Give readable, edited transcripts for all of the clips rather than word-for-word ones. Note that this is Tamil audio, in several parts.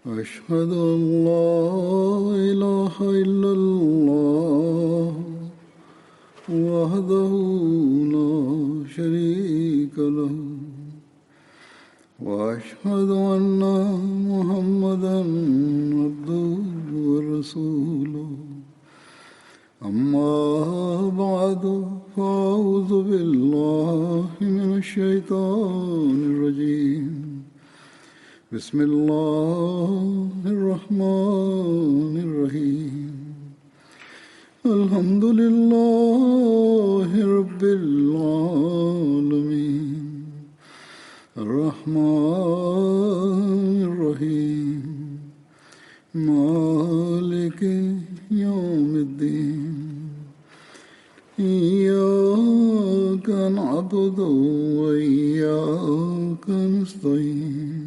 أشهد أن لا إله إلا الله وحده لا شريك له وأشهد أن محمدا عبده ورسوله أما بعد فأعوذ بالله من الشيطان الرجيم بسم الله الرحمن الرحيم الحمد لله رب العالمين الرحمن الرحيم مالك يوم الدين إياك نعبد وإياك نستعين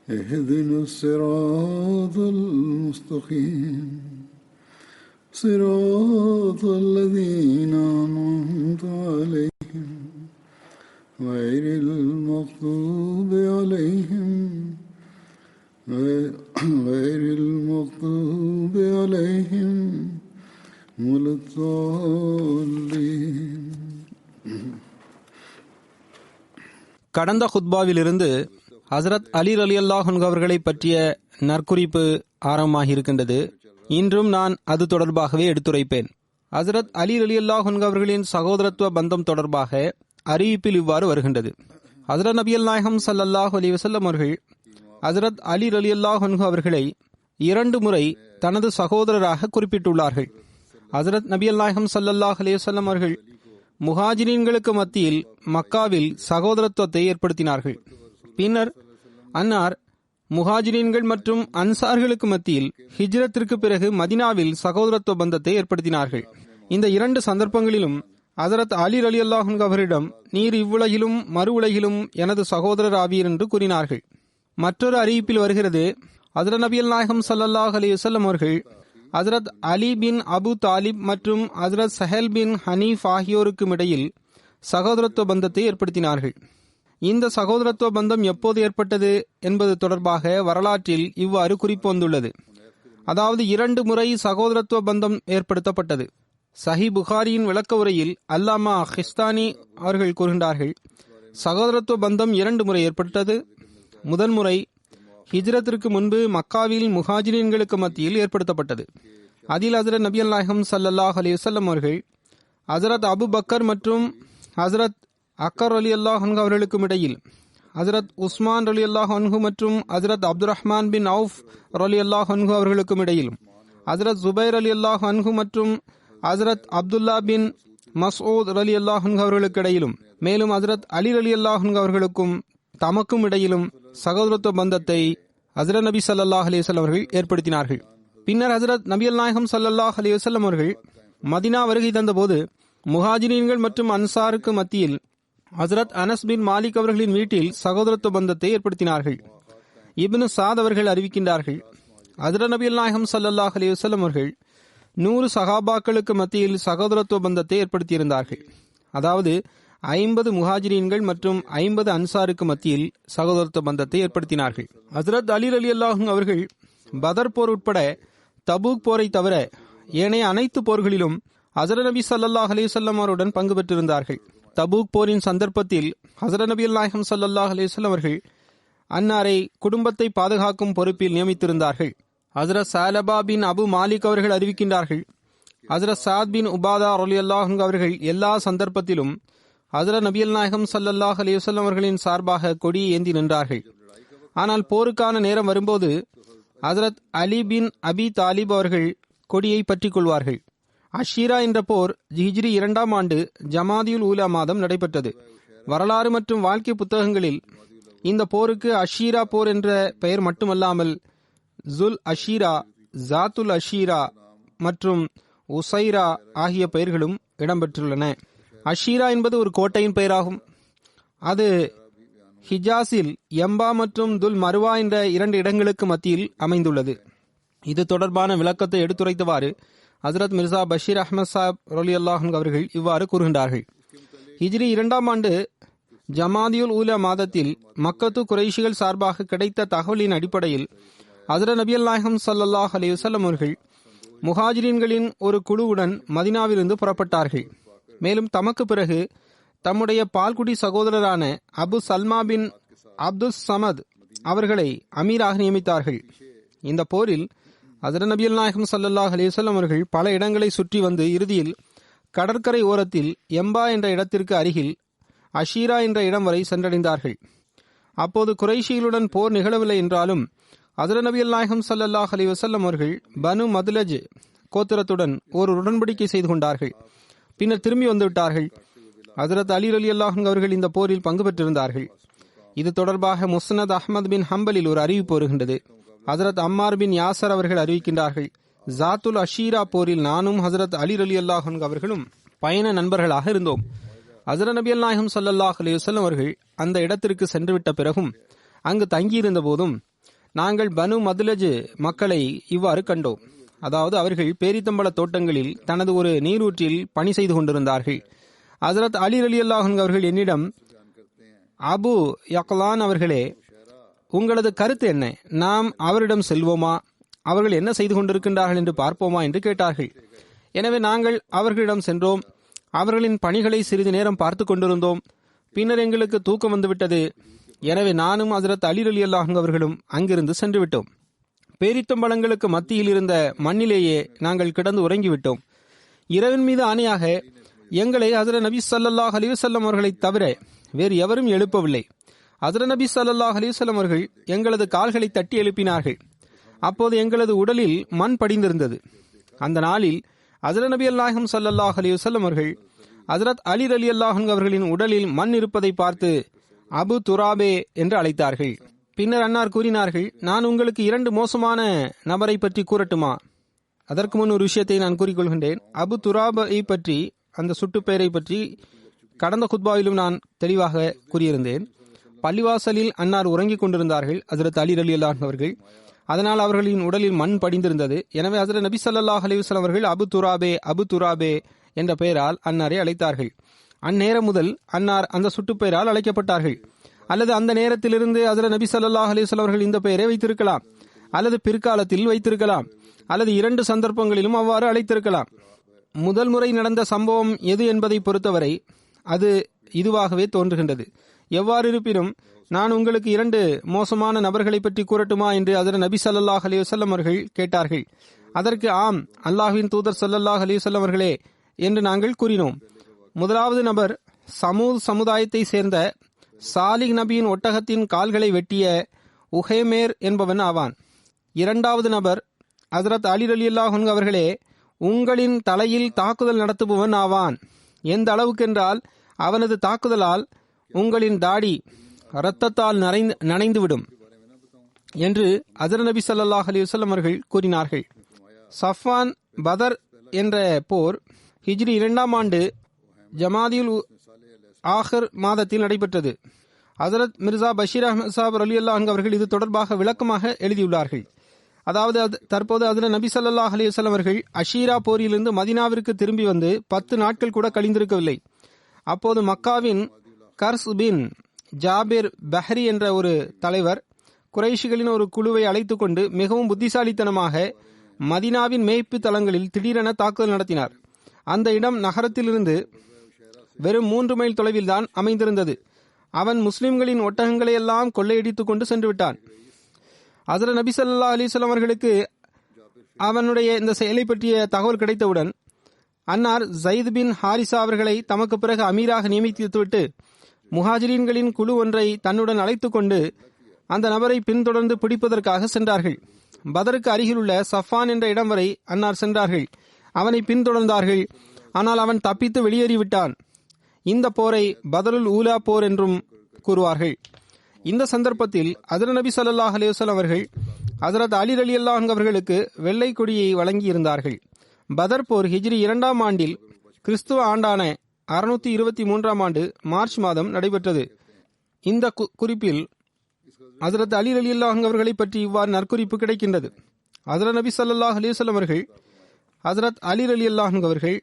اهدنا الصراط المستقيم صراط الذين أنعمت عليهم غير المغضوب عليهم ولا الضالين. கடந்த குத்பாவிலிருந்து ஹசரத் அலி ரலியல்லாஹு அன்ஹு அவர்களை பற்றிய நற்குறிப்பு ஆரம்பமாகியிருக்கின்றது. இன்றும் நான் அது தொடர்பாகவே எடுத்துரைப்பேன். ஹசரத் அலி ரலியல்லாஹு அன்ஹு அவர்களின் சகோதரத்துவ பந்தம் தொடர்பாக அறிவிப்பில் இவ்வாறு வருகின்றது. ஹசரத் நபிகள் நாயகம் ஸல்லல்லாஹு அலைஹி வஸல்லம் அவர்கள் ஹசரத் அலி ரலியல்லாஹு அன்ஹு அவர்களை 2 முறை தனது சகோதரராக குறிப்பிட்டுள்ளார்கள். ஹசரத் நபிகள் நாயகம் ஸல்லல்லாஹு அலைஹி வஸல்லம் அவர்கள் முஹாஜிரீன்களுக்கு மத்தியில் மக்காவில் சகோதரத்துவத்தை ஏற்படுத்தினார்கள். பின்னர் அன்னார் முஹாஜிரீன்கள் மற்றும் அன்சார்களுக்கு மத்தியில் ஹிஜ்ரத்திற்கு பிறகு மதினாவில் சகோதரத்துவ பந்தத்தை ஏற்படுத்தினார்கள். இந்த 2 சந்தர்ப்பங்களிலும் ஹசரத் அலி ரலியல்லாஹு அன்ஹு அவரிடம் நீர் இவ்வுலகிலும் மறு உலகிலும் எனது சகோதரர் ஆவீர் என்று கூறினார்கள். மற்றொரு அறிவிப்பில் வருகிறது, ஹசரத் நபிகள் நாயகம் ஸல்லல்லாஹு அலைஹி வஸல்லம் அவர்கள் ஹசரத் அலி பின் அபு தாலிப் மற்றும் ஹசரத் சஹல் பின் ஹனீஃப் ஆகியோருக்கும் இடையில் சகோதரத்துவ பந்தத்தை ஏற்படுத்தினார்கள். இந்த சகோதரத்துவ பந்தம் எப்போது ஏற்பட்டது என்பது தொடர்பாக வரலாற்றில் இவ்வாறு குறிப்பு வந்துள்ளது. அதாவது 2 முறை சகோதரத்துவ பந்தம் ஏற்படுத்தப்பட்டது. சஹி புகாரியின் விளக்க உரையில் அல்லாமா ஹிஸ்தானி அவர்கள் கூறுகின்றார்கள், சகோதரத்துவ பந்தம் 2 முறை ஏற்பட்டது. முதல் முறை ஹிஜ்ரத்திற்கு முன்பு மக்காவில் முஹாஜிரீன்களுக்கு மத்தியில் ஏற்படுத்தப்பட்டது. அதில் ஹசரத் நபிகள் நாயகம் ஸல்லல்லாஹு அலைஹி வஸல்லம் அவர்கள் ஹசரத் அபு பக்கர் மற்றும் ஹசரத் அக்கர் ரலியல்லாஹு அன்ஹு அவர்களுக்கும் இடையில், ஹசரத் உஸ்மான் ரலியல்லாஹு அன்ஹு மற்றும் ஹசரத் அப்துல் ரஹ்மான் பின் அவுஃப் ரலியல்லாஹு அன்ஹு அவர்களுக்கும் இடையிலும், ஹசரத் ஜுபைர் ரலியல்லாஹு அன்ஹு மற்றும் ஹசரத் அப்துல்லா பின் மஸ்ஊத் ரலியல்லாஹு அன்ஹு அவர்களுக்கு இடையிலும், மேலும் ஹசரத் அலி ரலியல்லாஹு அன்ஹு அவர்களுக்கும் தமக்கும் இடையிலும் சகோதரத்துவ பந்தத்தை ஹசரத் நபி ஸல்லல்லாஹு அலைஹி வஸல்லம் அவர்கள் ஏற்படுத்தினார்கள். பின்னர் ஹசரத் நபிகள் நாயகம் ஸல்லல்லாஹு அலைஹி வஸல்லம் அவர்கள் மதினா வருகை தந்தபோது முஹாஜிரீன்கள் மற்றும் அன்சாருக்கு மத்தியில் ஹசரத் அனஸ் பின் மாலிக் அவர்களின் வீட்டில் சகோதரத்துவ பந்தத்தை ஏற்படுத்தினார்கள். இப்னு சாத் அவர்கள் அறிவிக்கின்றார்கள், ஹசரத் நபிகள் நாயகம் ஸல்லல்லாஹு அலைஹி வஸல்லம் அவர்கள் 100 சஹாபாக்களுக்கு மத்தியில் சகோதரத்துவ பந்தத்தை ஏற்படுத்தியிருந்தார்கள். அதாவது 50 முஹாஜிரீன்கள் மற்றும் 50 அன்சாருக்கு மத்தியில் சகோதரத்துவ பந்தத்தை ஏற்படுத்தினார்கள். ஹசரத் அலி ரலியல்லாஹு அன்ஹு அவர்கள் பதர் போர் உட்பட தபூக் போரை தவிர ஏனைய அனைத்து போர்களிலும் ஹசரத் நபி ஸல்லல்லாஹு அலைஹி வஸல்லம் அவருடன் பங்கு பெற்றிருந்தார்கள். தபூக் போரின் சந்தர்ப்பத்தில் ஹசரத் நபிகள் நாயகம் ஸல்லல்லாஹு அலைஹி வஸல்லம் அவர்கள் அன்னாரை குடும்பத்தை பாதுகாக்கும் பொறுப்பில் நியமித்திருந்தார்கள். ஹசரத் சாலபா பின் அபு மாலிக் அவர்கள் அறிவிக்கின்றார்கள், ஹசரத் சாத் பின் உபாதா ரலியல்லாஹு அன்ஹு அவர்கள் எல்லா சந்தர்ப்பத்திலும் ஹசரத் நபிகள் நாயகம் ஸல்லல்லாஹு அலைஹி வஸல்லம் அவர்களின் சார்பாக கொடியை ஏந்தி நின்றார்கள். ஆனால் போருக்கான நேரம் வரும்போது ஹசரத் அலி பின் அபி தாலிப் அவர்கள் கொடியை பற்றிக் கொள்வார்கள். அஷீரா என்ற போர் ஹிஜ்ரி 2ஆம் ஆண்டு ஜமாதியுல் ஊலா மாதம் நடைபெற்றது. வரலாறு மற்றும் வாழ்க்கை புத்தகங்களில் இந்த போருக்கு அஷீரா போர் என்ற பெயர் மட்டுமல்லாமல் ஜுல் அஷீரா, ஜாத்துல் அஷீரா மற்றும் உசைரா ஆகிய பெயர்களும் இடம்பெற்றுள்ளன. அஷீரா என்பது ஒரு கோட்டையின் பெயராகும். அது ஹிஜாஸில் எம்பா மற்றும் துல் மருவா என்ற 2 இடங்களுக்கு மத்தியில் அமைந்துள்ளது. இது தொடர்பான விளக்கத்தை எடுத்துரைத்தவாறு ஹசரத் மிர்சா பஷீர் அஹ்மத் சாப் ரலியல்லாஹு அன்ஹு அவர்கள் இவ்வாறு கூறுகின்றார்கள், ஹிஜ்ரி 2ஆம் ஆண்டு ஜமாதியுல் ஊலா மாதத்தில் மக்கத்து குறைஷிகள் சார்பாக கிடைத்த தகவலின் அடிப்படையில் ஹஜ்ரத் நபி நாயகம் ஸல்லல்லாஹு அலைஹி வஸல்லம் அவர்கள் முஹாஜிரின்களின் ஒரு குழுவுடன் மதினாவிலிருந்து புறப்பட்டார்கள். மேலும் தமக்கு பிறகு தம்முடைய பால்குடி சகோதரரான அபு சல்மா பின் அப்துஸ் சமத் அவர்களை அமீராக நியமித்தார்கள். இந்த போரில் ஹஜ்ரத் நபி நாயகம் ஸல்லல்லாஹு அலைஹி வஸல்லம் அவர்கள் பல இடங்களை சுற்றி வந்து இறுதியில் கடற்கரை ஓரத்தில் எம்பா என்ற இடத்திற்கு அருகில் அஷீரா என்ற இடம் வரை சென்றடைந்தார்கள். அப்போது குறைஷிகளுடன் போர் நிகழவில்லை என்றாலும் ஹஜ்ரத் நபி நாயகம் ஸல்லல்லாஹு அலைஹி வஸல்லம் அவர்கள் பனு மதுலஜ் கோத்திரத்துடன் ஒரு உடன்படிக்கை செய்து கொண்டார்கள். பின்னர் திரும்பி வந்துவிட்டார்கள். ஹஜ்ரத் அலி ரலியல்லாஹு அன்ஹு அவர்கள் இந்த போரில் பங்கு பெற்றிருந்தார்கள். இது தொடர்பாக முஸ்னத் அஹ்மத் பின் ஹம்பலில் ஒரு அறிவிப்பு வருகின்றது. ஹஜ்ரத் அம்மார் பின் யாசர் அவர்கள் அறிவிக்கின்றார்கள், ஜாத்துல் அஷீரா போரில் நானும் ஹஜ்ரத் அலி ரலியல்லாஹு அன்ஹு அவர்களும் பயண நண்பர்களாக இருந்தோம். ஹஜ்ரத் நபி நாயகம் ஸல்லல்லாஹு அலைஹி வஸல்லம் அவர்கள் அந்த இடத்திற்கு சென்றுவிட்ட பிறகும் அங்கு தங்கியிருந்த போதும் நாங்கள் பனு மதுலஜ் மக்களை இவ்வாறு கண்டோம். அதாவது அவர்கள் பேரித்தம்பள தோட்டங்களில் தனது ஒரு நீரூற்றில் பணி செய்து கொண்டிருந்தார்கள். ஹஜ்ரத் அலி ரலியல்லாஹு அன்ஹு அவர்கள் என்னிடம், அபு யக்லான் அவர்களே, உங்களது கருத்து என்ன? நாம் அவரிடம் செல்வோமா, அவர்கள் என்ன செய்து கொண்டிருக்கின்றார்கள் என்று பார்ப்போமா என்று கேட்டார்கள். எனவே நாங்கள் அவர்களிடம் சென்றோம். அவர்களின் பணிகளை சிறிது நேரம் பார்த்து கொண்டிருந்தோம். பின்னர் எங்களுக்கு தூக்கம் வந்துவிட்டது. எனவே நானும் ஹஜ்ரத் அலி ரலியல்லாஹு அன்ஹு அவர்களும் அங்கிருந்து சென்று விட்டோம். பேரித்தம்பழங்களுக்கு மத்தியில் இருந்த மண்ணிலேயே நாங்கள் கிடந்து உறங்கிவிட்டோம். இரவின் மீது ஆணையாக எங்களை ஹஜ்ரத் நபி ஸல்லல்லாஹு அலைஹி வஸல்லம் அவர்களை தவிர வேறு எவரும் எழுப்பவில்லை. ஹஜ்ரத் நபி ஸல்லல்லாஹு அலைஹி வஸல்லம் அவர்கள் எங்களது கால்களை தட்டி எழுப்பினார்கள். அப்போது எங்களது உடலில் மண் படிந்திருந்தது. அந்த நாளில் ஹஜ்ரத் நபி நாயகம் ஸல்லல்லாஹு அலைஹி வஸல்லம் அவர்கள் ஹஜ்ரத் அலி ரலியல்லாஹு அன்ஹு அவர்களின் உடலில் மண் இருப்பதை பார்த்து அபு துராபே என்று அழைத்தார்கள். பின்னர் அன்னார் கூறினார்கள், நான் உங்களுக்கு 2 மோசமான நபரை பற்றி கூறட்டுமா? அதற்கு முன் ஒரு விஷயத்தை நான் கூறிக்கொள்கின்றேன். அபு துராபை பற்றி, அந்த சுட்டு பெயரை பற்றி கடந்த குத்பாவிலும் நான் தெளிவாக கூறியிருந்தேன். பள்ளிவாசலில் அன்னார் உறங்கிக் கொண்டிருந்தார்கள் ஹஜ்ரத் அலி ரலியல்லாஹு அன்ஹு அவர்கள். அதனால் அவர்களின் உடலில் மண் படிந்திருந்தது. எனவே ஹஜ்ரத் நபி ஸல்லல்லாஹு அலைஹி வஸல்லம் அவர்கள் அபு துராபே என்ற பெயரால் அன்னாரை அழைத்தார்கள். அந்நேரம் முதல் அன்னார் அந்த சுட்டு பெயரால் அழைக்கப்பட்டார்கள். அல்லது அந்த நேரத்திலிருந்து ஹஜ்ரத் நபி ஸல்லல்லாஹு அலைஹி வஸல்லம் அவர்கள் இந்த பெயரை வைத்திருக்கலாம், அல்லது பிற்காலத்தில் வைத்திருக்கலாம், அல்லது 2 சந்தர்ப்பங்களிலும் அவ்வாறு அழைத்திருக்கலாம். முதல் முறை நடந்த சம்பவம் எது என்பதை பொறுத்தவரை அது இதுவாகவே தோன்றுகின்றது. எவ்வாறு இருப்பினும் நான் உங்களுக்கு 2 மோசமான நபர்களை பற்றி கூறட்டுமா என்று ஹஜ்ரத் நபி ஸல்லல்லாஹு அலைஹி வஸல்லம் அவர்கள் கேட்டார்கள். அதற்கு ஆம், அல்லாஹ்வின் தூதர் ஸல்லல்லாஹு அலைஹி வஸல்லம் அவர்களே என்று நாங்கள் கூறினோம். முதலாவது நபர் சமூத் சமுதாயத்தை சேர்ந்த சாலிஹ் நபியின் ஒட்டகத்தின் கால்களை வெட்டிய உஹேமேர் என்பவன் ஆவான். இரண்டாவது நபர் ஹஜ்ரத் அலி ரலியல்லாஹு அன்ஹு அவர்களே, உங்களின் தலையில் தாக்குதல் நடத்துபவன் ஆவான். எந்த அளவுக்கென்றால் அவனது தாக்குதலால் உங்களின் தாடி இரத்தத்தால் நனைந்துவிடும் என்று ஹஜ்ரத் நபி ஸல்லல்லாஹு அலைஹி வஸல்லம் அவர்கள் கூறினார்கள். சஃப்வான் பதர் என்ற போர் ஹிஜ்ரி 2ஆம் ஆண்டு ஜமாதியுல் ஆஹிர் மாதத்தில் நடைபெற்றது. ஹஜ்ரத் மிர்சா பஷீர் அஹ்மத் சாப் ரலியல்லாஹு அன்ஹு அவர்கள் இது தொடர்பாக விளக்கமாக எழுதியுள்ளார்கள். அதாவது தற்போது ஹஜ்ரத் நபி ஸல்லல்லாஹு அலைஹி வஸல்லம் அவர்கள் அஷீரா போரிலிருந்து மதீனாவிற்கு திரும்பி வந்து 10 நாட்கள் கூட கழிந்திருக்கவில்லை. அப்போது மக்காவின் கர்ஸ் பின் ஜாபிர் பஹ்ரி என்ற ஒரு தலைவர் குறைஷிகளின் ஒரு குழுவை அழைத்துக் கொண்டு மிகவும் புத்திசாலித்தனமாக மதீனாவின் மேய்ப்பு தலங்களில் திடீரென தாக்குதல் நடத்தினார். அந்த இடம் நகரத்திலிருந்து வெறும் 3 மைல் தொலைவில் தான் அமைந்திருந்தது. அவன் முஸ்லிம்களின் ஒட்டகங்களை எல்லாம் கொள்ளையடித்துக் கொண்டு சென்று விட்டான். ஹஜ்ரத் நபி ஸல்லல்லாஹு அலைஹி வஸல்லம் அவர்களுக்கு அவனுடைய இந்த செயலை பற்றிய தகவல் கிடைத்தவுடன் அன்னார் ஜயித் பின் ஹாரிசா அவர்களை தமக்கு பிறகு அமீராக நியமித்துவிட்டு முஹாஜிரீன்களின் குழு ஒன்றை தன்னுடன் அழைத்துக் கொண்டு அந்த நபரை பின்தொடர்ந்து பிடிப்பதற்காக சென்றார்கள். பதருக்கு அருகிலுள்ள சஃபான் என்ற இடம் வரை அன்னார் சென்றார்கள். அவனை பின்தொடர்ந்தார்கள். ஆனால் அவன் தப்பித்து வெளியேறிவிட்டான். இந்த போரை பதருல் ஊலா போர் என்றும் கூறுவார்கள். இந்த சந்தர்ப்பத்தில் ஹஜ்ரத் நபி ஸல்லல்லாஹு அலைஹி வஸல்லம் அவர்கள் ஹஜ்ரத் அலி ரலியல்லாஹு அன்ஹு அவர்களுக்கு வெள்ளை கொடியை வழங்கி இருந்தார்கள். பதர் போர் ஹிஜ்ரி 2ஆம் ஆண்டில் கிறிஸ்துவ ஆண்டான 623ஆம் ஆண்டு மார்ச் மாதம் நடைபெற்றது. இந்த குறிப்பில் ஹஜ்ரத் அலி ரலியல்லாஹு அன்ஹு அவர்களை பற்றி இவ்வாறு நற்குறிப்பு கிடைக்கின்றது. ஹஜ்ரத் நபி ஸல்லல்லாஹு அலைஹி வஸல்லம் அவர்கள், ஹஜ்ரத் அலி ரலியல்லாஹு அன்ஹு அவர்கள்,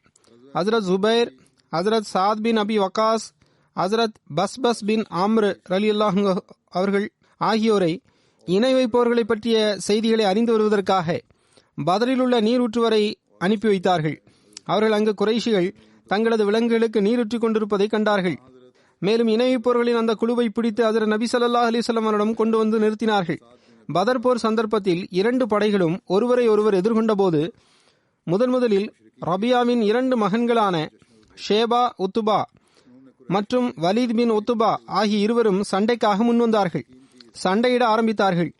ஹஜ்ரத் ஜுபைர், ஹஜ்ரத் சாத் பின் அபி வக்காஸ், ஹசரத் பஸ்பஸ் பின் ஆம்ர் ரலியல்லாஹு அவர்கள் ஆகியோரை இணை வைப்பவர்களை பற்றிய செய்திகளை அறிந்து வருவதற்காக பதரில் உள்ள நீரூற்று வரை அனுப்பி வைத்தார்கள். அவர்கள் அங்கு குறைஷிகள் தங்களது விலங்குகளுக்கு நீரூற்றிக் கொண்டிருப்பதை கண்டார்கள். மேலும் இணை வைப்பவர்களின் அந்த குழுவை பிடித்து ஹஜ்ரத் நபி ஸல்லல்லாஹு அலைஹி வஸல்லம் அவரிடம் கொண்டு வந்து நிறுத்தினார்கள். பதர் போர் சந்தர்ப்பத்தில் 2 படைகளும் ஒருவரை ஒருவர் எதிர்கொண்ட போது முதலில் ரபியாவின் 2 மகன்களான ஷேபா உத்துபா மற்றும் வலீத் பின் உத்துபா ஆகிய இருவரும் சண்டைக்காக முன்வந்தார்கள். சண்டையிட ஆரம்பித்தார்கள்.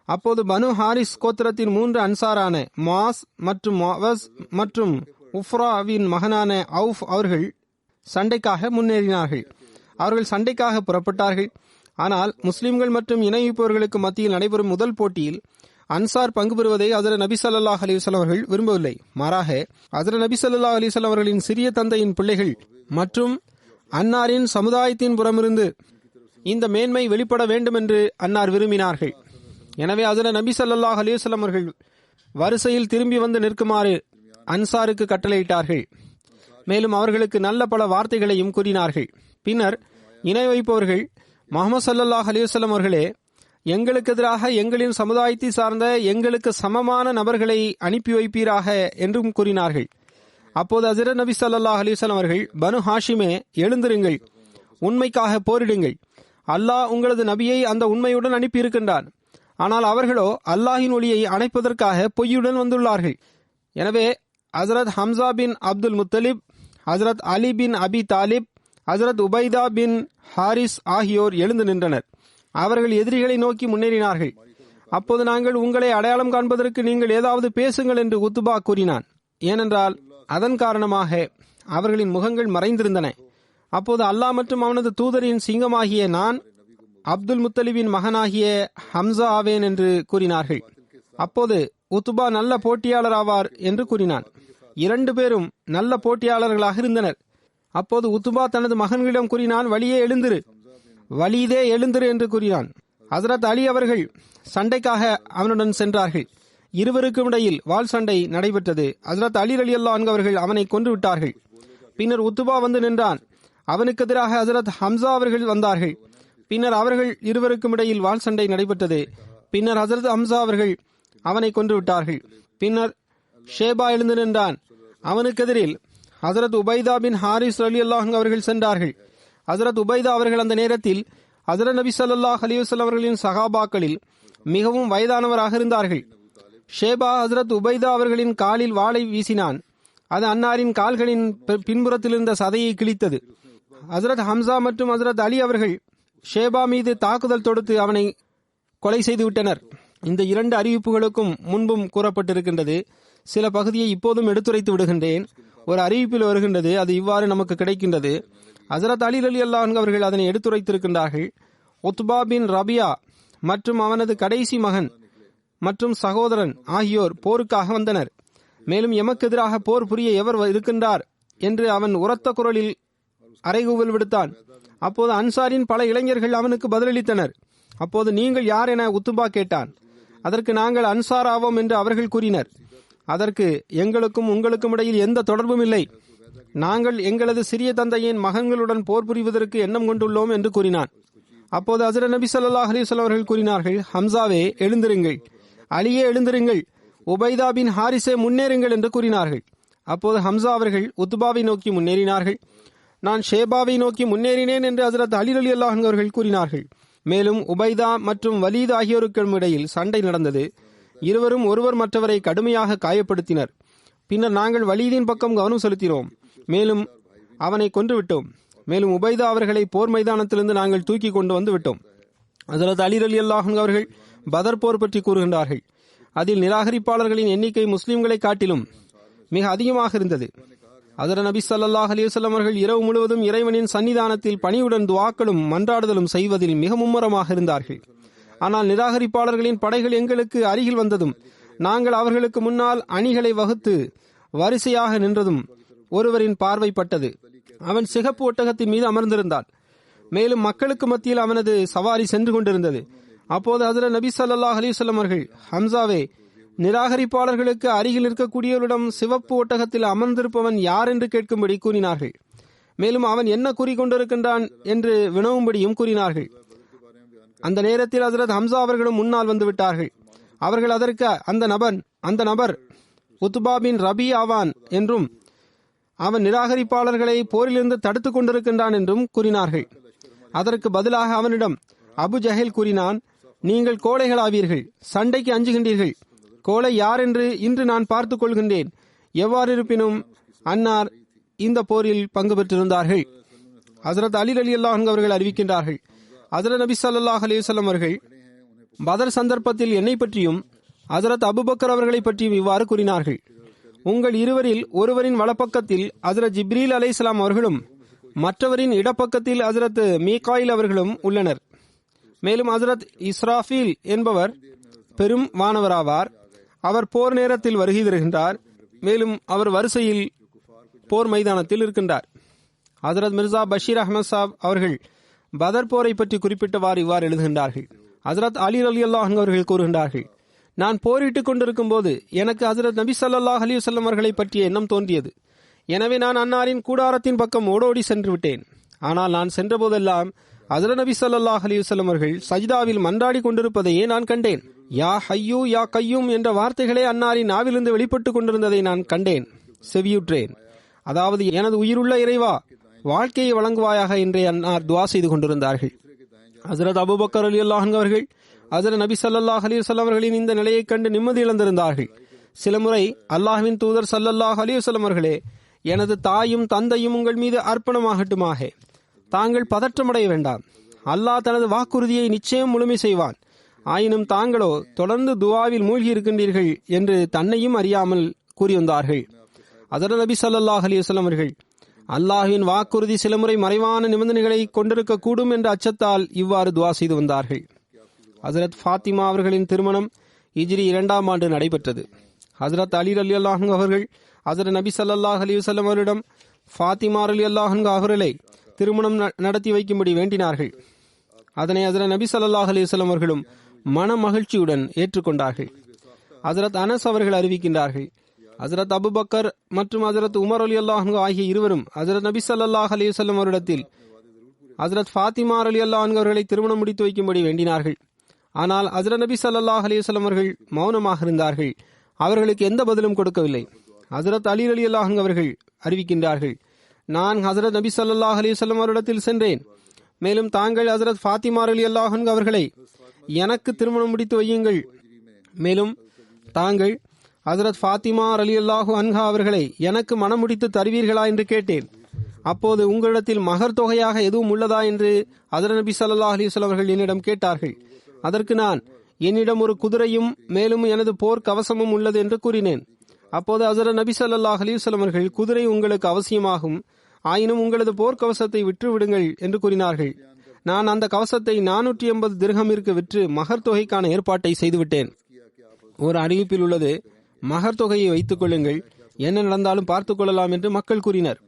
அப்போது பனு ஹாரிஸ் கோத்திரத்தின் 3 அன்சாரான மாஸ் மற்றும் மவஸ் மற்றும் உஃப்ராவின் மகனான அவுஃப் அவர்கள் சண்டைக்காக முன்னேறினார்கள். அவர்கள் சண்டைக்காக புறப்பட்டார்கள். ஆனால் முஸ்லிம்கள் மற்றும் இணை வைப்பவர்களுக்கு மத்தியில் நடைபெறும் முதல் போட்டியில் அன்சார் பங்கு பெறுவதை ஹஜ்ரத் நபி ஸல்லல்லாஹு அலைஹி வஸல்லம் அவர்கள் விரும்பவில்லை. மாறாக ஹஜ்ரத் நபி ஸல்லல்லாஹு அலைஹி வஸல்லம் அவர்களின் சிறிய தந்தையின் பிள்ளைகள் மற்றும் அன்னாரின் சமுதாயத்தின் புறமிருந்து இந்த மேன்மை வெளிப்பட வேண்டும் என்று அன்னார் விரும்பினார்கள். எனவே ஹஜ்ரத் நபி ஸல்லல்லாஹு அலைஹி வஸல்லம் அவர்கள் வரிசையில் திரும்பி வந்து நிற்குமாறு அன்சாருக்கு கட்டளையிட்டார்கள். மேலும் அவர்களுக்கு நல்ல பல வார்த்தைகளையும் கூறினார்கள். பின்னர் இணை வைப்பவர்கள் முஹம்மது ஸல்லல்லாஹு அலைஹி வஸல்லம் அவர்களே, எங்களுக்கு எதிராக எங்களின் சமுதாயத்தை சார்ந்த எங்களுக்கு சமமான நபர்களை அனுப்பி வைப்பீராக என்றும் கூறினார்கள். அப்போது ஹஜ்ரத் நபி ஸல்லல்லாஹு அலைஹி வஸல்லம் அவர்கள், பனு ஹாஷிமே, எழுந்திருங்கள், உண்மைக்காக போரிடுங்கள். அல்லாஹ் உங்களது நபியை அந்த உண்மையுடன் அனுப்பியிருக்கின்றான். ஆனால் அவர்களோ அல்லாஹின் ஒளியை அணைப்பதற்காக பொய்யுடன் வந்துள்ளார்கள். எனவே ஹஜ்ரத் ஹம்சா பின் அப்துல் முத்தலிப், ஹஜ்ரத் அலி பின் அபி தாலிப், ஹஜ்ரத் உபைதா பின் ஹாரிஸ் ஆகியோர் எழுந்து நின்றனர். அவர்கள் எதிரிகளை நோக்கி முன்னேறினார்கள். அப்போது நாங்கள் உங்களை அடையாளம் காண்பதற்கு நீங்கள் ஏதாவது பேசுங்கள் என்று உத்துபா கூறினான். ஏனென்றால் அதன் காரணமாக அவர்களின் முகங்கள் மறைந்திருந்தன. அப்போது அல்லாஹ் மற்றும் அவனது தூதரின் சிங்கமாகிய நான் அப்துல் முத்தலிபின் மகனாகிய ஹம்சா ஆவேன் என்று கூறினார்கள். அப்போது உத்துபா நல்ல போட்டியாளர் ஆவார் என்று கூறினான். 2 பேரும் நல்ல போட்டியாளர்களாக இருந்தனர். அப்போது உத்துபா தனது மகன்களிடம் கூறினான், வலியே எழுந்திரு, வலிதே எழுந்திரு என்று கூறினான். ஹஜ்ரத் அலி அவர்கள் சண்டைக்காக அவனுடன் சென்றார்கள். இருவருக்கும் இடையில் வாள் சண்டை நடைபெற்றது. ஹஜ்ரத் அலி ரலியல்லாஹு அன்ஹு அவர்கள் அவனை கொன்று விட்டார்கள். பின்னர் உத்துபா வந்து நின்றான். அவனுக்கு எதிராக ஹஜ்ரத் ஹம்சா அவர்கள் வந்தார்கள். பின்னர் அவர்கள் இருவருக்கும் இடையில் வாள் சண்டை நடைபெற்றது. பின்னர் ஹஜ்ரத் ஹம்சா அவர்கள் அவனை கொன்று விட்டார்கள். பின்னர் ஷேபா எழுந்து நின்றான். அவனுக்கு எதிரில் ஹஜ்ரத் உபைதா பின் ஹாரிஸ் ரலியல்லாஹு அன்ஹு அவர்கள் சென்றார்கள். ஹஜ்ரத் உபைதா அவர்கள் அந்த நேரத்தில் ஹஜ்ரத் நபி ஸல்லல்லாஹு அலைஹி வஸல்லம் அவர்களின் சஹாபாக்களில் மிகவும் வயதானவராக இருந்தார்கள். ஷேபா ஹஜ்ரத் உபைதா அவர்களின் காலில் வாளை வீசினான். அது அன்னாரின் கால்களின் பின்புறத்தில் இருந்த சதையை கிழித்தது. ஹஜ்ரத் ஹம்சா மற்றும் ஹஜ்ரத் அலி அவர்கள் ஷேபா மீது தாக்குதல் தொடுத்து அவனை கொலை செய்து விட்டனர். இந்த 2 அறிவிப்புகளுக்கும் முன்பும் கூறப்பட்டிருக்கின்றது. சில பகுதியை இப்போதும் எடுத்துரைத்து விடுகின்றேன். ஒரு அறிவிப்பில் வருகின்றது, அது இவ்வாறு நமக்கு கிடைக்கின்றது. ஹஜ்ரத் அலி ரலியல்லாஹு அன்ஹு அவர்கள் அதனை எடுத்துரைத்திருக்கின்றார்கள். உத்பா பின் ரபியா மற்றும் அவனது கடைசி மகன் மற்றும் சகோதரன் ஆகியோர் போருக்காக வந்தனர். மேலும் எமக்கு எதிராக போர் புரிய எவர் இருக்கின்றார் என்று அவன் உரத்த குரலில் அறைகூவல் விடுத்தான். அப்போது அன்சாரின் பல இளைஞர்கள் அவனுக்கு பதிலளித்தனர். அப்போது நீங்கள் யார் என உத்துபா கேட்டான். அதற்கு நாங்கள் அன்சார் ஆவோம் என்று அவர்கள் கூறினர். அதற்கு எங்களுக்கும் உங்களுக்கும் இடையில் எந்த தொடர்பும் இல்லை. நாங்கள் எங்களது சிறிய தந்தையின் மகன்களுடன் போர் புரிவதற்கு எண்ணம் கொண்டுள்ளோம் என்று கூறினான். அப்போது ஹஜ்ரத் நபி ஸல்லல்லாஹு அலைஹி வஸல்லம் அவர்கள் கூறினார்கள், ஹம்சாவே எழுந்திருங்கள், அலியே எழுந்திருங்கள், உபைதா பின் ஹாரிஸே முன்னேறுங்கள் என்று கூறினார்கள். அப்போது ஹம்சா அவர்கள் உத்துபாவை நோக்கி முன்னேறினார்கள். நான் ஷேபாவை நோக்கி முன்னேறினேன் என்று ஹஜ்ரத் அலி ரலியல்லாஹு அன்ஹு அவர்கள் கூறினார்கள். மேலும் உபைதா மற்றும் வலீத் ஆகியோருக்கும் இடையில் சண்டை நடந்தது. இருவரும் ஒருவர் மற்றவரை கடுமையாக காயப்படுத்தினர். பின்னர் நாங்கள் வலீதின் பக்கம் கவனம் செலுத்தினோம். மேலும் அவனை கொன்றுவிட்டோம். மேலும் உபைதா அவர்களை போர் மைதானத்திலிருந்து நாங்கள் தூக்கி கொண்டு வந்து விட்டோம். ஹஜ்ரத் அலி ரலியல்லாஹு அன்ஹு அவர்கள் பதர் போர் பற்றி கூறுகின்றார்கள். அதில் நிராகரிப்பாளர்களின் எண்ணிக்கை முஸ்லிம்களை காட்டிலும் மிக அதிகமாக இருந்தது. ஹஜ்ரத் நபி ஸல்லல்லாஹு அலைஹி வஸல்லம் அவர்கள் இரவு முழுவதும் இறைவனின் சன்னிதானத்தில் பணியுடன் துஆக்களும் மன்றாடுதலும் செய்வதில் மிக மும்முரமாக இருந்தார்கள். ஆனால் நிராகரிப்பாளர்களின் படைகள் எங்களுக்கு அருகில் வந்ததும் நாங்கள் அவர்களுக்கு முன்னால் அணிகளை வகுத்து வரிசையாக நின்றதும் ஒருவரின் பார்வைப்பட்டது. அவன் சிகப்பு ஒட்டகத்தின் மீது அமர்ந்திருந்தான். மேலும் மக்களுக்கு மத்தியில் அவனது சவாரி சென்று கொண்டிருந்தது. அப்போது ஹஜ்ரத் நபி ஸல்லல்லாஹு அலைஹி வஸல்லம் அவர்கள், ஹம்சாவே, நிராகரிப்பாளர்களுக்கு அருகில் இருக்கக்கூடியவரிடம் சிவப்பு ஒட்டகத்தில் அமர்ந்திருப்பவன் யார் என்று கேட்கும்படி கூறினார்கள். மேலும் அவன் என்ன கூறிக்கொண்டிருக்கின்றான் என்று வினவும்படியும் கூறினார்கள். அந்த நேரத்தில் ஹஜ்ரத் ஹம்சா அவர்களும் முன்னால் வந்து விட்டார்கள். அவர்கள் அதற்கு அந்த நபர் உத்பா பின் ரபி ஆவான் என்றும் அவன் நிராகரிப்பாளர்களை போரிலிருந்து தடுத்துக் கொண்டிருக்கின்றான் என்றும் கூறினார்கள். அதற்கு பதிலாக அவனிடம் அபு ஜஹல் கூறினான், நீங்கள் கோழைகளாவீர்கள், சண்டைக்கு அஞ்சுகின்றீர்கள். கோழை யார் என்று இன்று நான் பார்த்துக் கொள்கின்றேன். எவ்வாறு இருப்பினும் அன்னார் இந்த போரில் பங்கு பெற்றிருந்தார்கள். ஹஜ்ரத் அலி ரலியல்லாஹு அன்ஹு அவர்கள் அறிவிக்கின்றார்கள், ஹஜ்ரத் நபி ஸல்லல்லாஹு அலைஹி வஸல்லம் அவர்கள் பதர் சந்தர்ப்பத்தில் என்னை பற்றியும் ஹஜ்ரத் அபூபக்கர் அவர்களை பற்றியும் இவ்வாறு கூறினார்கள், உங்கள் இருவரில் ஒருவரின் வலப்பக்கத்தில் ஹஜ்ரத் ஜிப்ரீல் அலைஹிஸ்ஸலாம் அவர்களும் மற்றவரின் இடப்பக்கத்தில் ஹஜ்ரத் மீகாயில் அவர்களும் உள்ளனர். மேலும் ஹஜ்ரத் இஸ்ராஃபீல் என்பவர் பெரும் வானவராவார். அவர் போர் நேரத்தில் வருகை தருகின்றார். மேலும் அவர் வரிசையில் போர் மைதானத்தில் இருக்கின்றார். ஹஜ்ரத் மிர்சா பஷீர் அஹ்மத் சாப் அவர்கள் பதர் போரை பற்றி குறிப்பிட்டவாறு இவ்வாறு எழுதுகின்றார்கள். ஹஜ்ரத் அலி ரலியல்லாஹு அன்ஹு அவர்கள் கூறுகின்றார்கள், நான் போரிட்டுக் கொண்டிருக்கும் போது எனக்கு ஹஜ்ரத் நபி ஸல்லல்லாஹு அலைஹி வஸல்லம் அவர்களை பற்றிய எண்ணம் தோன்றியது. எனவே நான் அன்னாரின் கூடாரத்தின் பக்கம் ஓடோடி சென்று விட்டேன். ஆனால் நான் சென்ற போதெல்லாம் ஹஜ்ரத் நபி ஸல்லல்லாஹு அலைஹி வஸல்லம் அவர்கள் சஜ்தாவில் மன்றாடி கொண்டிருப்பதையே நான் கண்டேன். யா ஹய்யூ யா கய்யூம் என்ற வார்த்தைகளே அன்னாரின் நாவிலிருந்து வெளிப்பட்டுக் கொண்டிருந்ததை நான் கண்டேன், செவியுற்றேன். அதாவது, எனது உயிருள்ள இறைவா, வாழ்க்கையை வழங்குவாயாக என்றே அன்னார் துவா செய்து கொண்டிருந்தார்கள். ஹஜ்ரத் அபூபக்கர் ரலியல்லாஹு அன்ஹு அவர்கள் ஹஜ்ரத் நபி ஸல்லல்லாஹு அலைஹி வஸல்லம் அவர்களின் இந்த நிலையைக் கண்டு நிம்மதி இழந்திருந்தார்கள். சில முறை அல்லாஹ்வின் தூதர் ஸல்லல்லாஹு அலைஹி வஸல்லம் அவர்களே, எனது தாயும் தந்தையும் உங்கள் மீது அர்ப்பணமாகட்டுமாக, தாங்கள் பதற்றமடைய வேண்டாம், அல்லாஹ் தனது வாக்குறுதியை நிச்சயம் முழுமை செய்வான். ஆயினும் தாங்களோ தொடர்ந்து துவாவில் மூழ்கி இருக்கின்றீர்கள் என்று தன்னையும் அறியாமல் கூறியிருந்தார்கள். ஹஜ்ரத் நபி ஸல்லல்லாஹு அலைஹி வஸல்லம் அவர்கள் அல்லாஹ்வின் வாக்குறுதி சில முறை மறைவான நிபந்தனைகளை கொண்டிருக்க கூடும் என்ற அச்சத்தால் இவ்வாறு துவா செய்து வந்தார்கள். ஹஜ்ரத் ஃபாத்திமா அவர்களின் திருமணம் ஹிஜ்ரி 2ஆம் ஆண்டு நடைபெற்றது. ஹஜ்ரத் அலி ரலியல்லாஹு அன்ஹு அவர்கள் ஹஜ்ரத் நபி ஸல்லல்லாஹு அலைஹி வஸல்லம் அவரிடம் ஃபாத்திமா ரலியல்லாஹு அன்ஹா அவர்களை திருமணம் நடத்தி வைக்கும்படி வேண்டினார்கள். அதனை ஹஜ்ரத் நபி ஸல்லல்லாஹு அலைஹி வஸல்லம் அவர்களும் மன மகிழ்ச்சியுடன் ஏற்றுக்கொண்டார்கள். ஹஜ்ரத் அனஸ் அவர்கள் அறிவிக்கின்றார்கள், ஹஜ்ரத் அபூபக்கர் மற்றும் ஹஜ்ரத் உமர் ரலியல்லாஹு அன்ஹு ஆகிய இருவரும் ஹஜ்ரத் நபி ஸல்லல்லாஹு அலைஹி வஸல்லம் அவரிடத்தில் ஹஜ்ரத் ஃபாத்திமா ரலியல்லாஹு அன்ஹா அவர்களை திருமணம் முடித்து வைக்கும்படி வேண்டினார்கள். ஆனால் ஹஜ்ரத் நபி ஸல்லல்லாஹு அலைஹி வஸல்லம் அவர்கள் மௌனமாக இருந்தார்கள். அவர்களுக்கு எந்த பதிலும் கொடுக்கவில்லை. ஹஜ்ரத் அலி ரலியல்லாஹு அன்ஹு அவர்கள் அறிவிக்கின்றார்கள், நான் ஹஜ்ரத் நபி ஸல்லல்லாஹு அலைஹி வஸல்லம் அவரிடத்தில் சென்றேன். மேலும் தாங்கள் ஹஜ்ரத் ஃபாத்திமா ரலியல்லாஹு அன்ஹா அவர்களை எனக்கு திருமணம் முடித்து வையுங்கள். மேலும் தாங்கள் ஹஜ்ரத் ஃபாத்திமா ரலியல்லாஹு அன்ஹா அவர்களை எனக்கு மனம் முடித்து தருவீர்களா என்று கேட்டேன். அப்போது உங்களிடத்தில் மகர் தொகையாக எதுவும் உள்ளதா என்று ஹஜ்ரத் நபி ஸல்லல்லாஹு அலைஹி வஸல்லம் அவர்கள் என்னிடம் கேட்டார்கள். அதற்கு நான், என்னிடம் ஒரு குதிரையும் மேலும் எனது போர் கவசமும் உள்ளது என்று கூறினேன். அப்போது ஹஜ்ரத் நபி ஸல்லல்லாஹு அலைஹி வஸல்லம் அவர்கள், குதிரை உங்களுக்கு அவசியமாகும், ஆயினும் உங்களது போர் கவசத்தை விற்று விடுங்கள் என்று கூறினார்கள். நான் அந்த கவசத்தை 480 திர்ஹமிற்கு விற்று மகர் தொகைக்கான ஏற்பாட்டை செய்துவிட்டேன். ஒரு அறிவிப்பில் உள்ளது, மகர் தொகையை வைத்துக் கொள்ளுங்கள், என்ன நடந்தாலும் பார்த்துக் கொள்ளலாம் என்று மக்கள் கூறினர்.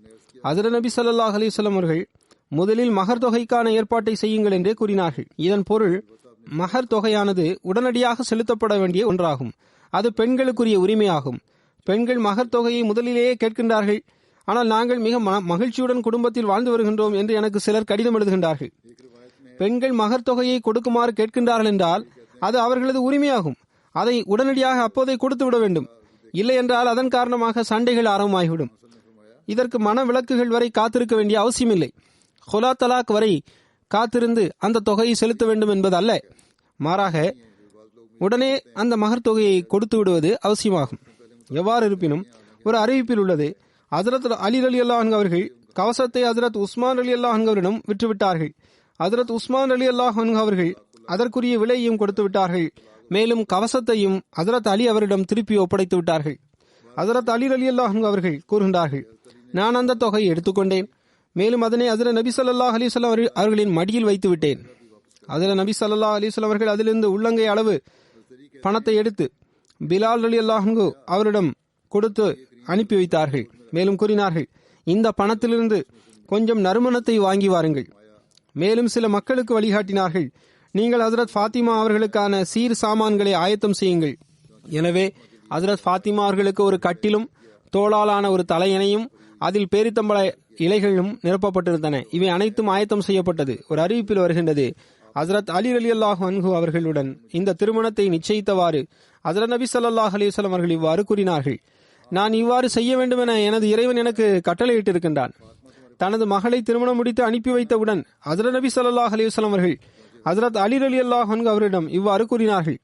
ஹஜ்ரத் நபி ஸல்லல்லாஹு அலைஹி வஸல்லம் அவர்கள் முதலில் மகர் தொகைக்கான ஏற்பாட்டை செய்யுங்கள் என்றே கூறினார்கள். இதன் பொருள், மகர் தொகையானது உடனடியாக செலுத்தப்பட வேண்டிய ஒன்றாகும். அது பெண்களுக்குரிய உரிமையாகும். பெண்கள் மகர் தொகையை முதலிலேயே கேட்கின்றார்கள். ஆனால் நாங்கள் மிக மகிழ்ச்சியுடன் குடும்பத்தில் வாழ்ந்து வருகின்றோம் என்று எனக்கு சிலர் கடிதம் எழுதுகின்றார்கள். பெண்கள் மகர் தொகையை கொடுக்குமாறு கேட்கின்றார்கள் என்றால் அது அவர்களது உரிமையாகும். அதை உடனடியாக அப்போதை கொடுத்து விட வேண்டும். இல்லை என்றால் அதன் காரணமாக சண்டைகள் ஆரம்பமாகிவிடும். இதற்கு மன விலக்குகள் வரை காத்திருக்க வேண்டிய அவசியமில்லை. ஹுலா தலாக் வரை காத்திருந்து அந்த தொகையை செலுத்த வேண்டும் என்பது அல்ல. மாறாக உடனே அந்த மகர் தொகையை கொடுத்து விடுவது அவசியமாகும். எவ்வாறு இருப்பினும் ஒரு அறிவிப்பில் உள்ளது, ஹஜ்ரத் அலி ரலியல்லாஹு அன்ஹு அவர்கள் கவசத்தை ஹஜ்ரத் உஸ்மான் ரலியல்லாஹு அன்ஹு அவரிடம் விற்றுவிட்டார்கள். ஹஜ்ரத் உஸ்மான் ரலியல்லாஹு அன்ஹு அவர்கள் அதற்குரிய விலையையும் கொடுத்து விட்டார்கள். மேலும் கவசத்தையும் ஹஜ்ரத் அலி அவரிடம் திருப்பி ஒப்படைத்து விட்டார்கள். ஹஜ்ரத் அலி ரலியல்லாஹு அன்ஹு அவர்கள் கூறுகின்றார்கள், நான் அந்த தொகையை எடுத்துக்கொண்டேன். மேலும் அதனை ஹஜ்ரத் நபி ஸல்லல்லாஹு அலைஹி வஸல்லம் அவர்களின் மடியில் வைத்து விட்டேன். ஹஜ்ரத் நபி ஸல்லல்லாஹு அலைஹி வஸல்லம் அவர்கள் அதிலிருந்து உள்ளங்கை அளவு பணத்தை எடுத்து பிலால் ரலியல்லாஹு அன்ஹு அவரிடம் கொடுத்து அனுப்பி வைத்தார்கள். மேலும் கூறினார்கள், இந்த பணத்திலிருந்து கொஞ்சம் நறுமணத்தை வாங்கி வாருங்கள். மேலும் சில மக்களுக்கு வழிகாட்டினார்கள், நீங்கள் ஹஜ்ரத் ஃபாத்திமா அவர்களுக்கான சீர் சாமான்களை ஆயத்தம் செய்யுங்கள். எனவே ஹஜ்ரத் ஃபாத்திமா அவர்களுக்கு ஒரு கட்டிலும் தோளாலான ஒரு தலையணையும் அதில் பேரித்தம்பள இலைகளும் நிரப்பப்பட்டிருந்தன. இவை அனைத்தும் ஆயத்தம் செய்யப்பட்டது. ஒரு அறிவிப்பில் வருகின்றது, ஹசரத் அலி ரலியல்லாஹு அன்ஹு அவர்களுடன் இந்த திருமணத்தை நிச்சயித்தவாறு ஹசரத் நபி ஸல்லல்லாஹு அலைஹி வஸல்லம் அவர்கள் இவ்வாறு கூறினார்கள்: நான் இவ்வாறு செய்ய வேண்டும் என எனது இறைவன் எனக்கு கட்டளையிட்டிருக்கின்றான். தனது மகளை திருமணம் முடித்து அனுப்பி வைத்தவுடன் ஹசரத் நபி ஸல்லல்லாஹு அலைஹி வஸல்லம் அவர்கள் ஹசரத் அலி ரலியல்லாஹு அன்ஹு அவரிடம் இவ்வாறு கூறினார்கள்: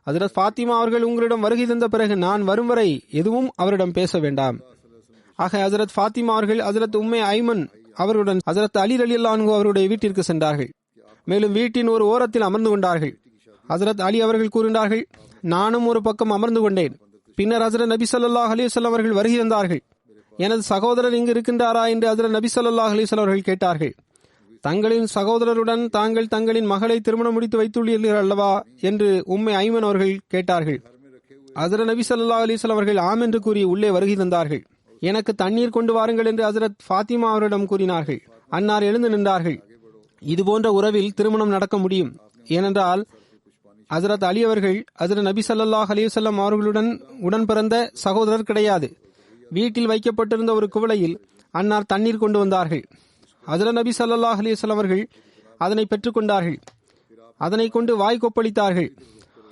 ஹசரத் ஃபாத்திமா அவர்கள் உங்களிடம் வருகை தந்த பிறகு நான் வரும் வரை எதுவும் அவரிடம் பேச வேண்டாம். ஆக ஹசரத் ஃபாத்திமா அவர்கள் ஹசரத் உம்மே ஐமன் அவர்களுடன் ஹசரத் அலி ரலியல்லாஹு அன்ஹு அவருடைய வீட்டிற்கு சென்றார்கள். மேலும் வீட்டின் ஒரு ஓரத்தில் அமர்ந்து கொண்டார்கள். ஹசரத் அலி அவர்கள் கூறினார்கள், நானும் ஒரு பக்கம் அமர்ந்து கொண்டேன். பின்னர் ஹசரத் நபி ஸல்லல்லாஹு அலைஹி வஸல்லம் அவர்கள் வருகை தந்தார்கள். எனது சகோதரர் இங்கு இருக்கின்றாரா என்று ஹசரத் நபி ஸல்லல்லாஹு அலைஹி வஸல்லம் அவர்கள் கேட்டார்கள். தங்களின் சகோதரருடன் தாங்கள் தங்களின் மகளை திருமணம் முடித்து வைத்துள்ளீர்கள் அல்லவா என்று உம்மே ஐமன் அவர்கள் கேட்டார்கள். ஹசரத் நபி ஸல்லல்லாஹு அலைஹி வஸல்லம் அவர்கள் ஆம் என்று கூறி உள்ளே வருகை தந்தார்கள். எனக்கு தண்ணீர் கொண்டு வாருங்கள் என்று ஹசரத் ஃபாத்திமா அவரிடம் கூறினார்கள். அன்னார் எழுந்து நின்றார்கள். இதுபோன்ற உறவில் திருமணம் நடக்க முடியும். ஏனென்றால் ஹசரத் அலி அவர்கள் ஹசரத் நபி ஸல்லல்லாஹு அலைஹி வஸல்லம் அவர்களுடன் உடன் பிறந்த சகோதரர் கிடையாது. வீட்டில் வைக்கப்பட்டிருந்த ஒரு குவளையில் அன்னார் தண்ணீர் கொண்டு வந்தார்கள். ஹசரத் நபி ஸல்லல்லாஹு அலைஹி வஸல்லம் அவர்கள் அதனை பெற்றுக்கொண்டார்கள். அதனை கொண்டு வாய் கொப்பளித்தார்கள்.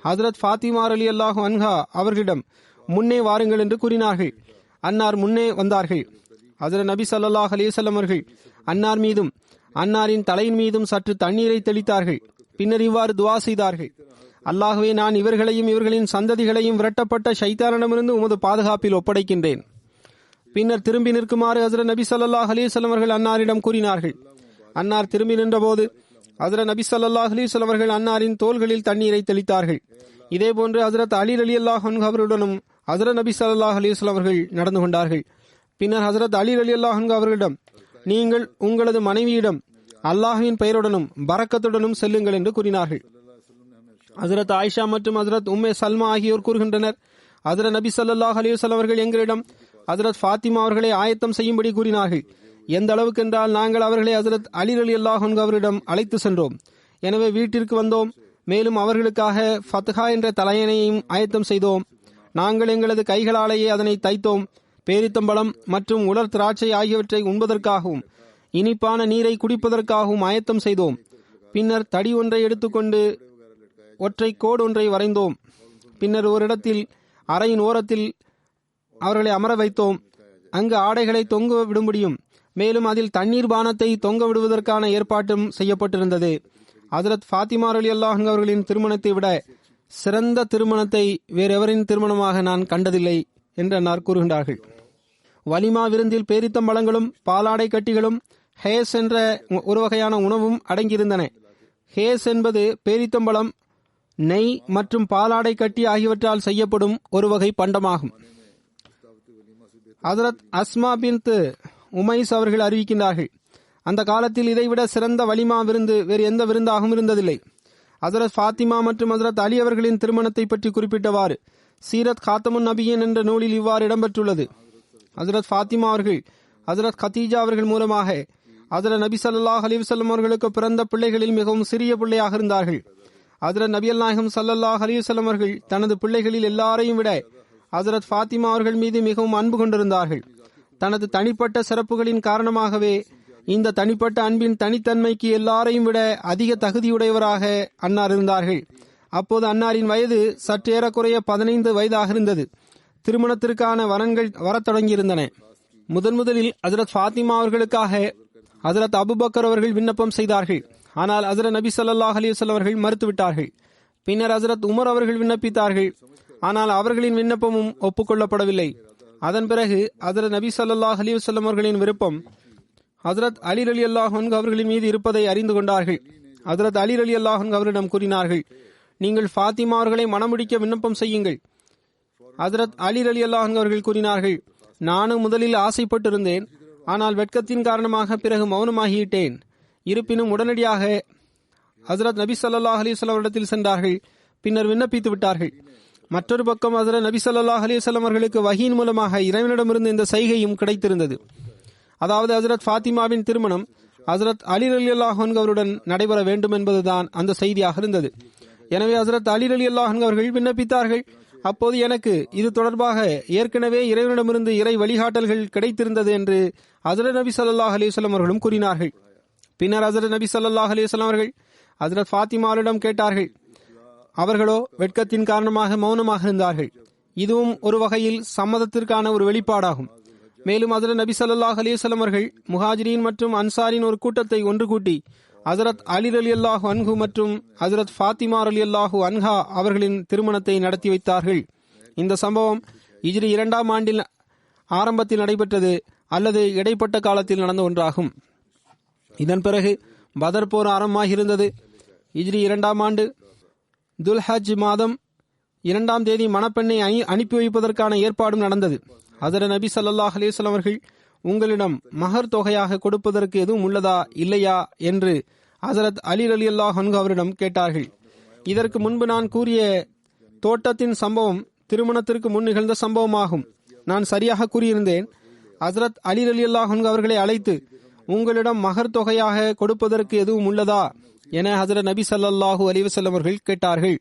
ஹசரத் ஃபாத்திமா ரலியல்லாஹு அன்ஹா அவர்களிடம் முன்னே வாருங்கள் என்று கூறினார்கள். அன்னார் முன்னே வந்தார்கள். ஹசரத் நபி ஸல்லல்லாஹு அலைஹி வஸல்லம் அவர்கள் அன்னார் மீதும் அன்னாரின் தலையின் மீதும் சற்று தண்ணீரை தெளித்தார்கள். பின்னர் இவ்வாறு துவா செய்தார்கள்: அல்லாஹ்வே, நான் இவர்களையும் இவர்களின் சந்ததிகளையும் விரட்டப்பட்ட ஷைத்தானிடமிருந்து உமது பாதுகாப்பில் ஒப்படைக்கின்றேன். பின்னர் திரும்பி நிற்குமாறு ஹசரத் நபி ஸல்லல்லாஹு அலைஹி வஸல்லம் அவர்கள் அன்னாரிடம் கூறினார்கள். அன்னார் திரும்பி நின்றபோது ஹசரத் நபி ஸல்லல்லாஹு அலைஹி வஸல்லம் அவர்கள் அன்னாரின் தோள்களில் தண்ணீரை தெளித்தார்கள். இதேபோன்று ஹசரத் அலி ரலியல்லாஹு அன்ஹு அவர்களுடனும் ஹசரத் நபி ஸல்லல்லாஹு அலைஹி வஸல்லம் அவர்கள் நடந்து கொண்டார்கள். பின்னர் ஹசரத் அலி ரலியல்லாஹு அன்ஹு அவர்களிடம், நீங்கள் உங்களது மனைவியிடம் அல்லாஹ்வின் பெயருடனும் பரக்கத்துடனும் செல்லுங்கள் என்று கூறினார்கள். ஹசரத் ஆயிஷா மற்றும் ஹசரத் உம்மே சல்மா ஆகியோர் கூறுகின்றனர், ஹசரத் நபி ஸல்லல்லாஹு அலைஹி வஸல்லம் அவர்கள் எங்களிடம் ஹசரத் ஃபாத்திமா அவர்களை ஆயத்தம் செய்யும்படி கூறினார்கள். எந்த அளவுக்கு என்றால் நாங்கள் அவர்களை ஹசரத் அலி ரலியல்லாஹு அன்ஹு அவரிடம் அழைத்து சென்றோம். எனவே வீட்டிற்கு வந்தோம். மேலும் அவர்களுக்காக ஃபத்ஹா என்ற தலையணையையும் ஆயத்தம் செய்தோம். நாங்கள் எங்களது கைகளாலேயே அதனை தைத்தோம். பேரித்தம்பழம் மற்றும் உலர் திராட்சை ஆகியவற்றை உண்பதற்காகவும் இனிப்பான நீரை குடிப்பதற்காகவும் ஆயத்தம் செய்தோம். பின்னர் தடி ஒன்றை எடுத்துக்கொண்டு ஒற்றை கோடு ஒன்றை வரைந்தோம். பின்னர் ஒரு இடத்தில் அறையின் ஓரத்தில் அவர்களை அமர வைத்தோம். அங்கு ஆடைகளை தொங்க விட முடியும். மேலும் அதில் தண்ணீர் பானத்தை தொங்க விடுவதற்கான ஏற்பாட்டும் செய்யப்பட்டிருந்தது. ஹசரத் ஃபாத்திமா ரலியல்லாஹு அன்ஹா அவர்களின் திருமணத்தை விட சிறந்த திருமணத்தை வேறெவரின் திருமணமாக நான் கண்டதில்லை என்று அன்னார் கூறுகின்றார்கள். வலிமா விருந்தில் பேரித்தம்பழங்களும் பாலாடை கட்டிகளும் ஹேஸ் என்ற ஒரு வகையான உணவும் அடங்கியிருந்தன. ஹேஸ் என்பது பேரித்தம்பழம், நெய் மற்றும் பாலாடை கட்டி ஆகியவற்றால் செய்யப்படும் ஒரு வகை பண்டமாகும். ஹசரத் அஸ்மா பின்த் உமைஸ் அவர்கள் அறிவிக்கின்றார்கள், அந்த காலத்தில் இதைவிட சிறந்த வலிமா விருந்து வேறு எந்த விருந்தாகவும் இருந்ததில்லை. ஹசரத் ஃபாத்திமா மற்றும் ஹசரத் அலி அவர்களின் திருமணத்தை பற்றி குறிப்பிட்டவாறு சீரத் காத்தமுன் நபியின் என்ற நூலில் இவ்வாறு இடம்பெற்றுள்ளது: ஹசரத் ஃபாத்திமா அவர்கள் ஹசரத் கதீஜா அவர்கள் மூலமாக ஹசரத் நபி ஸல்லல்லாஹு அலைஹி வஸல்லம் அவர்களுக்கு பிறந்த பிள்ளைகளில் மிகவும் சிறிய பிள்ளையாக இருந்தார்கள். ஹசரத் நபியல் நாயகம் ஸல்லல்லாஹு அலைஹி வஸல்லம் அவர்கள் தனது பிள்ளைகளில் எல்லாரையும் விட ஹசரத் ஃபாத்திமா அவர்கள் மீது மிகவும் அன்பு கொண்டிருந்தார்கள். தனது தனிப்பட்ட சிறப்புகளின் காரணமாகவே இந்த தனிப்பட்ட அன்பின் தனித்தன்மைக்கு எல்லாரையும் விட அதிக தகுதியுடையவராக அன்னார் இருந்தார்கள். அப்போது அன்னாரின் வயது சற்றேறக்குறைய 15 வயதாக இருந்தது. திருமணத்திற்கான வரன்கள் வரத் தொடங்கியிருந்தன. முதலில் ஹசரத் ஃபாத்திமா அவர்களுக்காக ஹசரத் அபுபக்கர் அவர்கள் விண்ணப்பம் செய்தார்கள். ஆனால் ஹசரத் நபி ஸல்லல்லாஹு அலைஹி வஸல்லம் அவர்கள் மறுத்துவிட்டார்கள். பின்னர் ஹசரத் உமர் அவர்கள் விண்ணப்பித்தார்கள். ஆனால் அவர்களின் விண்ணப்பமும் ஒப்புக்கொள்ளப்படவில்லை. அதன் பிறகு ஹசரத் நபி ஸல்லல்லாஹு அலைஹி வஸல்லம் அவர்களின் விருப்பம் ஹசரத் அலி ரலியல்லாஹு அன்ஹு அவர்களின் மீது இருப்பதை அறிந்து கொண்டார்கள். ஹசரத் அலி ரலியல்லாஹு அன்ஹு அவரிடம் கூறினார்கள், நீங்கள் ஃபாத்திமா அவர்களை மணமுடிக்க விண்ணப்பம் செய்யுங்கள். ஹசரத் அலி ரலியல்லாஹு அன்ஹு அவர்கள் கூறினார்கள், நானும் முதலில் ஆசைப்பட்டிருந்தேன், ஆனால் வெட்கத்தின் காரணமாக பிறகு மௌனமாகிவிட்டேன். இருப்பினும் உடனடியாக ஹசரத் நபி ஸல்லல்லாஹு அலைஹி வஸல்லம் இடத்தில் சென்றார்கள். பின்னர் விண்ணப்பித்து விட்டார்கள். மற்றொரு பக்கம் ஹசரத் நபி ஸல்லல்லாஹு அலைஹி வஸல்லம் அவர்களுக்கு வஹீன் மூலமாக இறைவனிடமிருந்து இந்த செய்கையும் கிடைத்திருந்தது. அதாவது ஹசரத் ஃபாத்திமாவின் திருமணம் ஹசரத் அலி ரலியல்லாஹு அன்ஹு அவருடன் நடைபெற வேண்டும் என்பதுதான் அந்த செய்தியாக இருந்தது. எனவே ஹசரத் அலி ரலியல்லாஹு அன்ஹு அவர்கள் விண்ணப்பித்தார்கள். அப்போது எனக்கு இது தொடர்பாக ஏற்கனவே இறைவனிடமிருந்து இறை வழிகாட்டல்கள் கிடைத்திருந்தது என்று ஹஜ்ரத் நபி ஸல்லல்லாஹு அலைஹி வஸல்லம் அவர்களும் கூறினார்கள். பின்னர் ஹஜ்ரத் நபி ஸல்லல்லாஹு அலைஹி வஸல்லம் அவர்கள் ஹஜ்ரத் ஃபாத்திமாவிடம் கேட்டார்கள். அவர்களோ வெட்கத்தின் காரணமாக மௌனமாக இருந்தார்கள். இதுவும் ஒரு வகையில் சம்மதத்திற்கான ஒரு வெளிப்பாடாகும். மேலும் ஹஜ்ரத் நபி ஸல்லல்லாஹு அலைஹி வஸல்லம் அவர்கள் முஹாஜிரின் மற்றும் அன்சாரின் ஒரு கூட்டத்தை ஒன்று கூட்டி ஹஜ்ரத் அலி ரலியல்லாஹு அன்ஹு மற்றும் ஹஜ்ரத் ஃபாத்திமா ரலியல்லாஹு அன்ஹா அவர்களின் திருமணத்தை நடத்தி வைத்தார்கள். இந்த சம்பவம் ஹிஜ்ரி 2ஆம் ஆண்டில் ஆரம்பத்தில் நடைபெற்றது அல்லது இடைப்பட்ட காலத்தில் நடந்த ஒன்றாகும். இதன் பிறகு பதர் போர் ஆரம்பமாகியிருந்தது. ஹிஜ்ரி 2ஆம் ஆண்டு துல்ஹஜ் மாதம் 2ஆம் தேதி மணப்பெண்ணை அனுப்பி வைப்பதற்கான ஏற்பாடும் நடந்தது. ஹஜ்ரத் நபி ஸல்லல்லாஹு அலைஹி வஸல்லம் அவர்கள் உங்களிடம் மஹர் தொகையாக கொடுப்பதற்கு எதுவும் உள்ளதா இல்லையா என்று ஹஜ்ரத் அலி ரலியல்லாஹு அன்ஹு அவரிடம் கேட்டார்கள். இதற்கு முன்பு நான் கூறிய தோட்டத்தின் சம்பவம் திருமணத்திற்கு முன் நிகழ்ந்த சம்பவமாகும். நான் சரியாக கூறியிருந்தேன். ஹஜ்ரத் அலி ரலியல்லாஹு அன்ஹு அவர்களை அழைத்து உங்களிடம் மஹர் தொகையாக கொடுப்பதற்கு எதுவும் உள்ளதா என ஹஜ்ரத் நபி ஸல்லல்லாஹு அலைஹி வஸல்லம் அவர்கள் கேட்டார்கள்.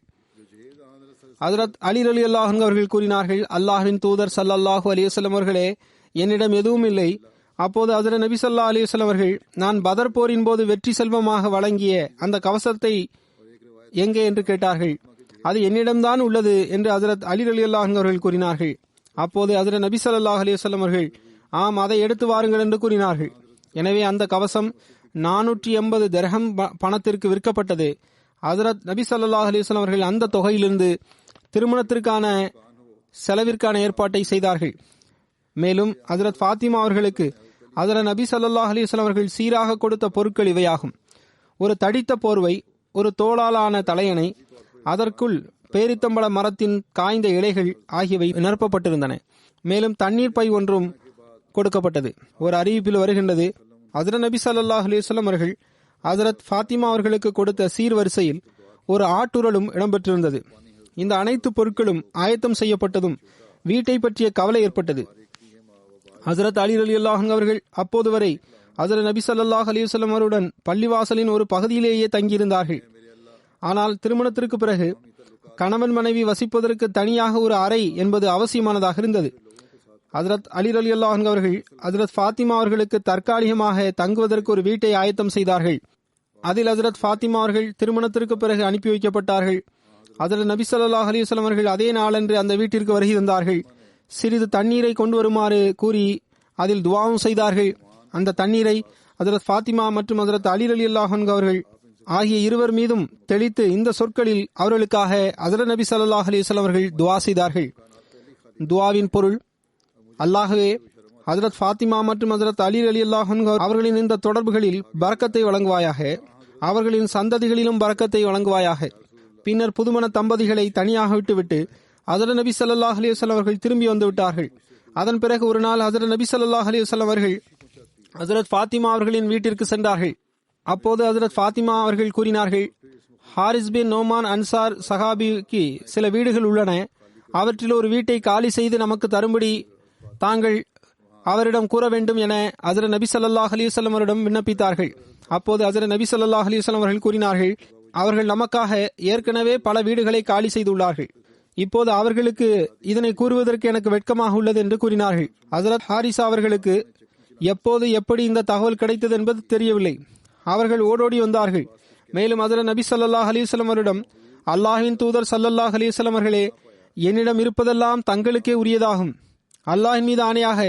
ஹஜ்ரத் அலி ரலியல்லாஹு அன்ஹு அவர்கள் கூறினார்கள், அல்லாஹ்வின் தூதர் ஸல்லல்லாஹு அலைஹி வஸல்லம் அவர்களே, என்னிடம் எதுவும் இல்லை. அப்போது ஹஜ்ரத் நபி ஸல்லல்லாஹு அலைஹி வஸல்லம் அவர்கள், நான் பதர் போரின் போது வெற்றி செல்வமாக வழங்கிய அந்த கவசத்தை எங்கே என்று கேட்டார்கள். அது என்னிடம்தான் உள்ளது என்று ஹஜ்ரத் அலி ரலியல்லாஹு அன்ஹு அவர்கள் கூறினார்கள். அப்போது ஹஜ்ரத் நபி ஸல்லல்லாஹு அலைஹி வஸல்லம் அவர்கள், ஆம், அதை எடுத்து வாருங்கள் என்று கூறினார்கள். எனவே அந்த கவசம் 480 திர்ஹம் பணத்திற்கு விற்கப்பட்டது. ஹஜ்ரத் நபி ஸல்லல்லாஹு அலைஹி வஸல்லம் அவர்கள் அந்த தொகையிலிருந்து திருமணத்திற்கான செலவிற்கான ஏற்பாட்டை செய்தார்கள். மேலும் ஹஜ்ரத் ஃபாத்திமா அவர்களுக்கு ஹஜ்ரத் நபி ஸல்லல்லாஹு அலைஹி வஸல்லம் அவர்கள் சீராக கொடுத்த பொருட்கள் இவையாகும். ஒரு தடித்த போர்வை, ஒரு தோளாலான தலையணை, அதற்குள் பேரித்தம்பள மரத்தின் காய்ந்த இலைகள் ஆகியவை நிரப்பப்பட்டிருந்தன. மேலும் தண்ணீர் பை ஒன்றும் கொடுக்கப்பட்டது. ஒரு அறிவிப்பில் வருகின்றது, ஹஜ்ரத் நபி ஸல்லல்லாஹு அலைஹி வஸல்லம் அவர்கள் ஹஜ்ரத் ஃபாத்திமா அவர்களுக்கு கொடுத்த சீர்வரிசையில் ஒரு ஆட்டுரலும் இடம்பெற்றிருந்தது. இந்த அனைத்து பொருட்களும் ஆயத்தம் செய்யப்பட்டதும் வீட்டை பற்றிய கவலை ஏற்பட்டது. ஹஜ்ரத் அலி ரலியல்லாஹு அன்ஹு அவர்கள் அப்போது வரை ஹஜ்ரத் நபி ஸல்லல்லாஹு அலைஹி வஸல்லம் அவருடன் பள்ளிவாசலின் ஒரு பகுதியிலேயே தங்கியிருந்தார்கள். ஆனால் திருமணத்திற்கு பிறகு கணவன் மனைவி வசிப்பதற்கு தனியாக ஒரு அறை என்பது அவசியமானதாக இருந்தது. ஹஜ்ரத் அலி ரலியல்லாஹு அன்ஹு அவர்கள் ஹஜ்ரத் ஃபாத்திமா அவர்களுக்கு தற்காலிகமாக தங்குவதற்கு ஒரு வீட்டை ஆயத்தம் செய்தார்கள். அதில் ஹஜ்ரத் ஃபாத்திமா அவர்கள் திருமணத்திற்கு பிறகு அனுப்பி வைக்கப்பட்டார்கள். ஹஜ்ரத் நபி ஸல்லல்லாஹு அலைஹி வஸல்லம் அவர்கள் அதே நாளன்று அந்த வீட்டிற்கு வருகை தந்தார்கள். சிறிது தண்ணீரை கொண்டு வருமாறு கூறி அதில் துவாவும் செய்தார்கள். அந்த தண்ணீரை ஹஜ்ரத் ஃபாத்திமா மற்றும் ஹஜ்ரத் அலி ரலியல்லாஹு அன்ஹு அவர்கள் ஆகிய இருவர் மீதும் தெளித்து இந்த சொற்களில் அவர்களுக்காக ஹஜ்ரத் நபி ஸல்லல்லாஹு அலைஹி வஸல்லம் அவர்கள் துவா செய்தார்கள். துவாவின் பொருள், அல்லாஹ்வே, ஹஜ்ரத் ஃபாத்திமா மற்றும் ஹஜ்ரத் அலி ரலியல்லாஹு அன்ஹு அவர்களின் இந்த தொடர்புகளில் பரக்கத்தை வழங்குவாயாக, அவர்களின் சந்ததிகளிலும் பரக்கத்தை வழங்குவாயாக. பின்னர் புதுமண தம்பதிகளை தனியாக விட்டுவிட்டு ஹஜ்ரத் நபி ஸல்லல்லாஹு அலைஹி வஸல்லம் அவர்கள் திரும்பி வந்து விட்டார்கள். அதன் பிறகு ஒரு நாள் ஹஜ்ரத் நபி ஸல்லல்லாஹு அலைஹி வஸல்லம் அவர்கள் ஹஜ்ரத் ஃபாத்திமா அவர்களின் வீட்டிற்கு சென்றார்கள். அப்போது ஹஜ்ரத் ஃபாத்திமா அவர்கள் கூறினார்கள், ஹாரிஸ் பின் நோமான் அன்சார் சஹாபிக்கு சில வீடுகள் உள்ளன. அவற்றில் ஒரு வீட்டை காலி செய்து நமக்கு தரும்படி தாங்கள் அவரிடம் கூற வேண்டும் என ஹஜ்ரத் நபி ஸல்லல்லாஹு அலைஹி வஸல்லம் அவரிடம் விண்ணப்பித்தார்கள். அப்போது ஹஜ்ரத் நபி ஸல்லல்லாஹு அலைஹி வஸல்லம் அவர்கள் கூறினார்கள், அவர்கள் நமக்காக ஏற்கனவே பல வீடுகளை காலி செய்துள்ளார்கள். இப்போது அவர்களுக்கு இதனை கூறுவதற்கு எனக்கு வெட்கமாக உள்ளது என்று கூறினார்கள். ஹஜ்ரத் ஹாரிசா அவர்களுக்கு எப்போது எப்படி இந்த தகவல் கிடைத்தது என்பது தெரியவில்லை. அவர்கள் ஓடோடி வந்தார்கள். மேலும் ஹஜ்ரத் நபி ஸல்லல்லாஹு அலைஹி வஸல்லம் அவரிடம், அல்லாஹ்வின் தூதர் ஸல்லல்லாஹு அலைஹி வஸல்லம் அவர்களே, என்னிடம் இருப்பதெல்லாம் தங்களுக்கே உரியதாகும். அல்லாஹ்வின் மீது ஆணையாக